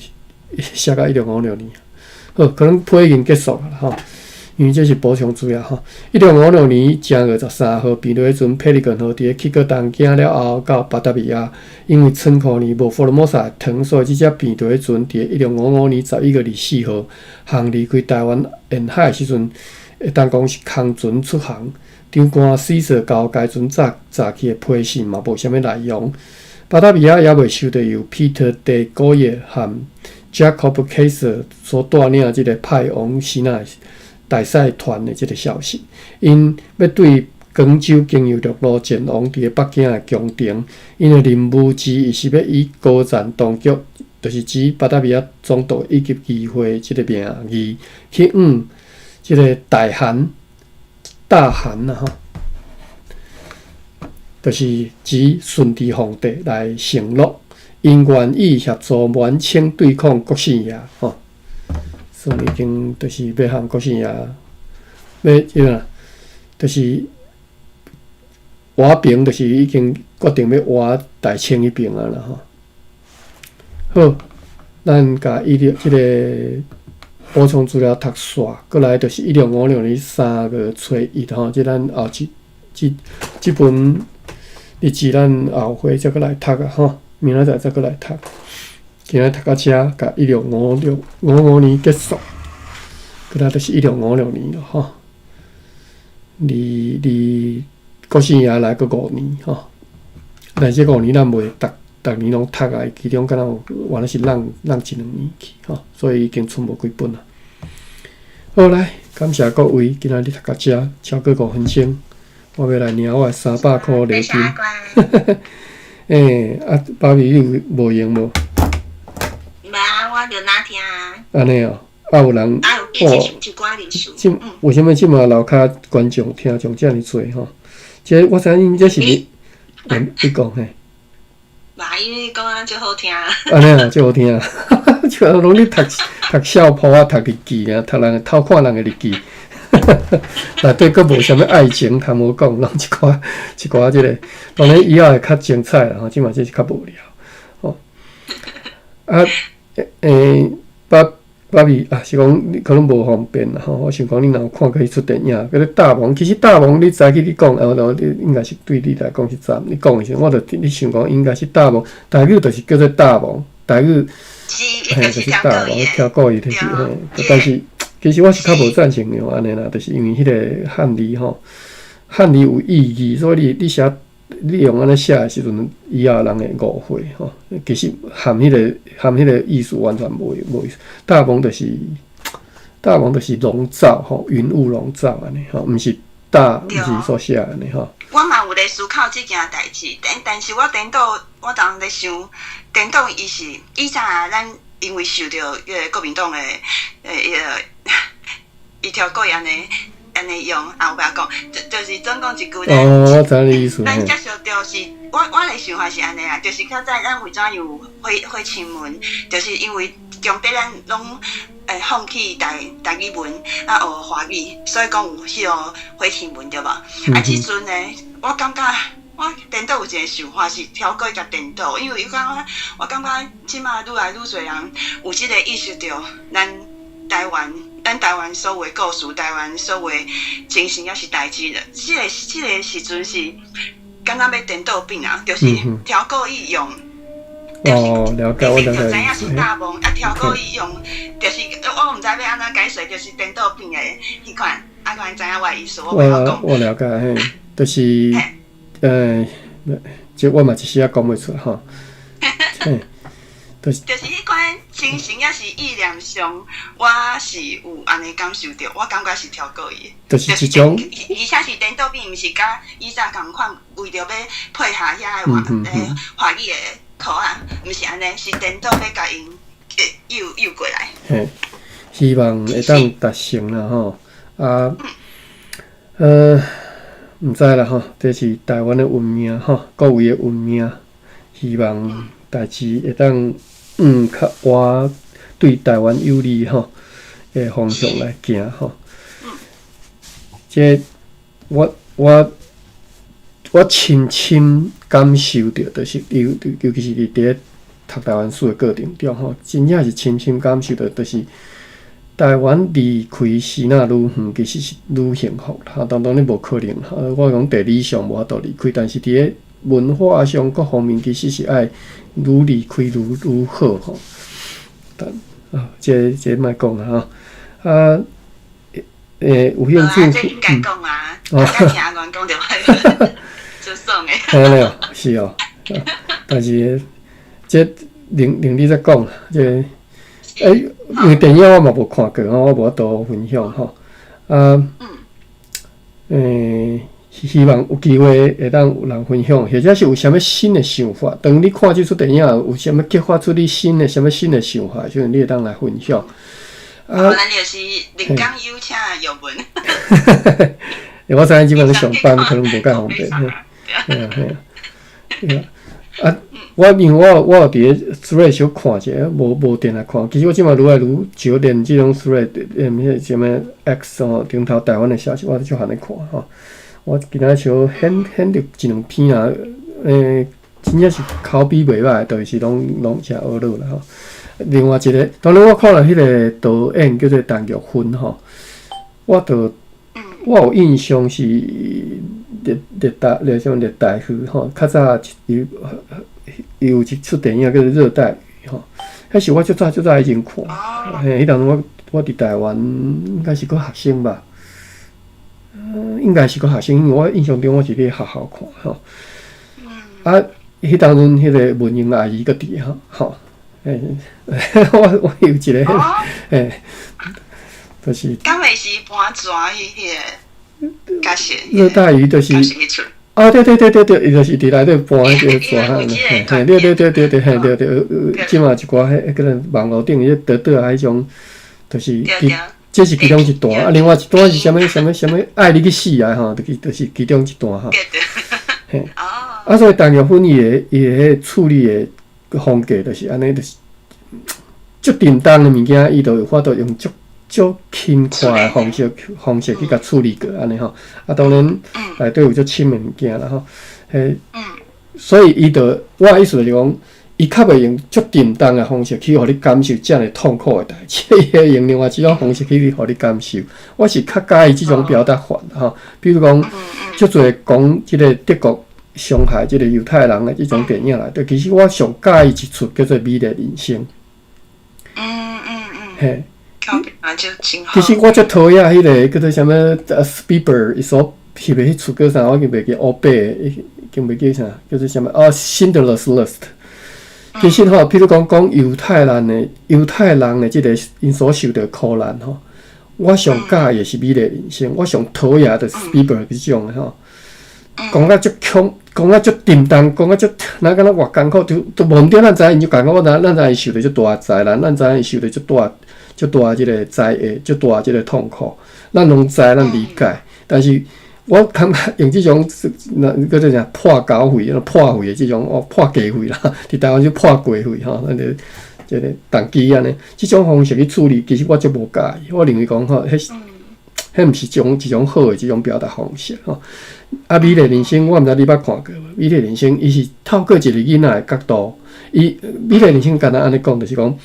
写到1656年？好，可能批已经结束了吼，因为这是补充资料吼。1656年正月13号，比雷船佩利根号伫咧去过东京了后，到巴达比亚，因为仓库年无福尔摩沙的糖，所以这只比雷船伫咧1655年11月24号航离开台湾沿海的时阵，会当讲是空船出航。长官死说交该船早起的批信嘛，无啥物内容。巴达比亚也未收到由 Peter de Goyer 和 Jacob Kaiser 所带领即个派往西奈大使团的即个消息，因要对广州经由陆路前往伫咧北京的宫廷，因的任务之一是要以高赞当局，就是指巴达比亚总督以及议会即个名义去即个大汗吼。就是指顺治皇帝来承诺，因愿意协助满清对抗国姓爷吼，所以已经就是要向国姓爷要就是挖平，就是已经决定要挖大清迄边啊啦吼。好，咱甲即个补充资料读煞，过来就是1656年3月初1吼，即咱后即本日志咱后回再过来读啊吼，明仔载再过来读。今仔读到遮，甲1655年结束，过来就是1656年了吼。离国姓爷来个5年吼，但这5年咱袂逐年拢读啊，其中敢若有原来是让1、2年去吼，所以已经出无几本啦。好来，感谢各位今仔日读到遮，超过5分钟，我要来领我300块礼金。爸比你无用无？无啊，我着哪听啊。安尼哦，有人一寡历史。为什么即马楼骹观众听众遮尔多吼？这我知影这是你讲嘿。嘛，因为讲啊，最好听。安尼啊，最好听啊！像拢咧读小谱啊，读日记啊，偷看人诶日记。内底佫无啥物爱情，通无讲，拢一寡即个，当然以后会较精彩啦。吼，即嘛这是较无聊。吼，爸比啊，是讲你可能无方便啦吼。我想讲你若有看过迄出电影，叫做《大王》。其实《大王》你早起你讲，你应该是对你来讲是早。你讲诶时，我你想讲应该是《大王》，台语就是叫做《大王》，台语就是《大王》跳过伊就是嘿。但是其实我是较无赞成用安尼啦，就是因为迄个汉字吼，汉字有意义，所以你写。你用安尼写诶时阵，以后人会误会吼。其实含迄个意思完全无意思。大王就是笼罩吼，云雾笼罩安尼吼，毋是大，毋是所写安尼吼。我嘛有咧思考即件代志，但是我颠倒，我当咧想，颠倒伊是以前咱因为受到迄个国民党诶伊条过安尼用，有白讲，就是总讲一句咧。我知你意思。咱接受到是，我咧想法是安尼啦，就是较早咱为怎有火亲文，就是因为强迫咱拢放弃台语文啊学华语，所以讲有迄个火亲文对吧？即阵呢，我感觉我颠倒有一个想法是超过甲颠倒，因为我感觉即马愈来愈侪人有即个意识到咱台湾所有故事，台湾所有精神也是代志的。即个时阵是，敢若要颠倒变啊，就是超过伊用。哦，了解，我了解。就知影是大梦，超过伊用，就是我毋知要安怎解释，就是颠倒变的迄款，可能知影我的意思，我袂晓讲。我了解，嘿，就是这我嘛一时也讲袂出吼。就是迄款情形，也是意念上，我是有安尼感受到，我感觉是超过伊。就是一种，而且是颠倒变，毋是甲以前共款，为着要配合遐个华语的口啊，毋是安尼，是颠倒要甲因诱过来。嘿，希望会当达成啦吼。毋知啦吼，这是台湾的文明吼，各位的文明，希望代志会当。较我对台湾有利吼诶方向来行吼。这我亲感受到，就是尤其是伫咧读台湾书诶过程中吼，真正是亲感受到，就是台湾离开时那愈远，其实是愈幸福啦。当然你无可能哈，我讲地理上无法度离开，但是伫咧文化上各方面其实是爱愈离开愈好吼。这莫讲啦吼。有兴趣。这应该讲啊，大家听我讲就好，就爽诶。安尼哦，是哦。但是这另你再讲啦，这因为电影我嘛无看过，我无法度分享吼。希望有机会会当有人分享，或者是有啥物新的想法。当你看这出电影，有啥物激发出你啥物新的想法，所以你会当来分享。咱就是临港有请游文。我知影即摆咧上班，可能无介方便。我因为我有伫咧 thread 小看者，无定来看。其实我即摆愈来愈少连即种 thread，迄什么 X 吼，顶头台湾的消息，我就含咧看吼。我今仔像选着一两篇啊，真正是口碑袂歹，就是拢食蚵仔啦吼。另外一个，当然我看了迄个导演叫做陈玉芬吼，我有印象是热带鱼吼，较早伊有一出电影叫做《热带鱼》吼，迄是我足早以前看，迄当时我伫台湾应该是个学生吧，应该是个学生，因为我印象中我是伫学校看吼，啊，迄当阵迄个文英阿姨个伫吼。我有一个，就是。敢会是搬蛇迄个角色？热带鱼就是。哦，对，伊就是伫内底搬迄个蛇啊，对，即嘛一寡迄个网络顶迄倒啊，迄种，就是这是其中一段，啊，另外一段是啥物爱你去死啊吼，就是其中一段吼。嘿，啊，所以陈玉芬伊个迄处理的。风格就是安尼，就是足叮当的物件，伊就有法度用足轻快的方式去甲处理过安尼吼。啊，当然内底有足深的物件啦吼。所以伊就我意思就是讲，伊较袂用足叮当的方式去互你感受遮尔痛苦的代志，伊会用另外一种方式去互你感受。我是较介意即种表达法吼，比如讲，足侪讲即个德国。伤害即个犹太人的即种电影内底，其实我上介意一出叫做《美丽人生》。嘿，其实我足讨厌迄个叫做啥物Spielberg 伊所翕的迄出叫啥，我已经袂记欧白的，已经袂记啥，叫做啥物Schindler's List。其实吼，譬如讲犹太人的即个因所受到苦难吼，我上介意的是《美丽人生》，我上讨厌的 Spielberg 即种的吼。讲啊足强，讲啊足叮当，讲啊足，咱敢若偌艰苦，都无毋对，咱知影伊就艰苦，咱知影伊受着足大灾难，咱知影伊受着足大即个灾厄，足大即个痛苦，咱拢知，咱理解。但是我感觉用即种，叫做啥破狗肺、破肺的即种破鸡肺啦，伫台湾就破鸡肺吼，咱就即个动机安尼，即种方式去处理，其实我足无介意。我认为讲吼，迄毋是一种好的即种表达方式吼。啊，美丽人生我毋知你捌看过无？美丽人生伊是透过一个囡仔的角度，美丽人生简单安尼讲，就是讲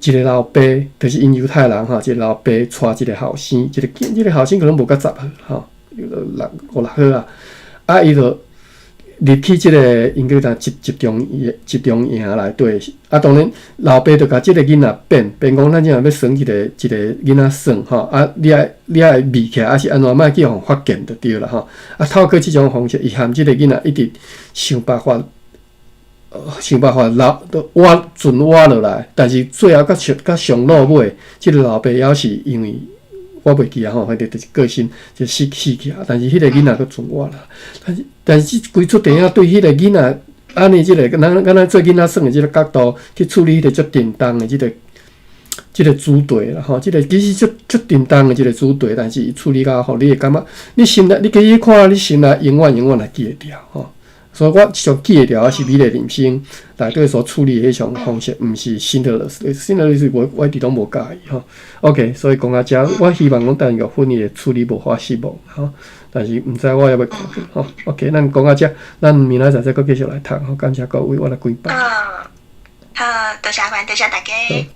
一个老爸，就是因犹太人吼，一个老爸带一个后生，一个后生可能无到10岁吼，有5、6岁啊，啊，伊就入去即个因叫啥集中营内底，啊，当然老爸就甲即个囡仔变讲，咱即下要生一个囡仔耍吼，啊，你爱密起来，还是安怎，莫去互发现就对啦吼。啊，透过即种方式，伊含即个囡仔一直想办法挖落来，但是最后甲上落尾，即个老爸也是因为。我袂记啊吼，反正就是个性就死去啊。但是迄个囡仔佫存活啦。但是即规出电影对迄个囡仔，安尼即个咱做囡仔耍的即个角度去处理迄个足叮当的即个主题啦吼，即个其实足叮当的即个主题，但是伊处理甲好，你会感觉你心内你其实看你心内永远也记会牢吼。所以我上记会牢是美丽人生内底所处理的迄种方式，毋是Schindler's List，我一直拢无介意吼。OK， 所以讲到遮，我希望讲陈玉芬伊的处理无法失望吼，但是毋知我要看过吼。OK， 咱讲到遮，咱明仔载再继续来谈吼。感谢各位，我来归班。好，多谢大家。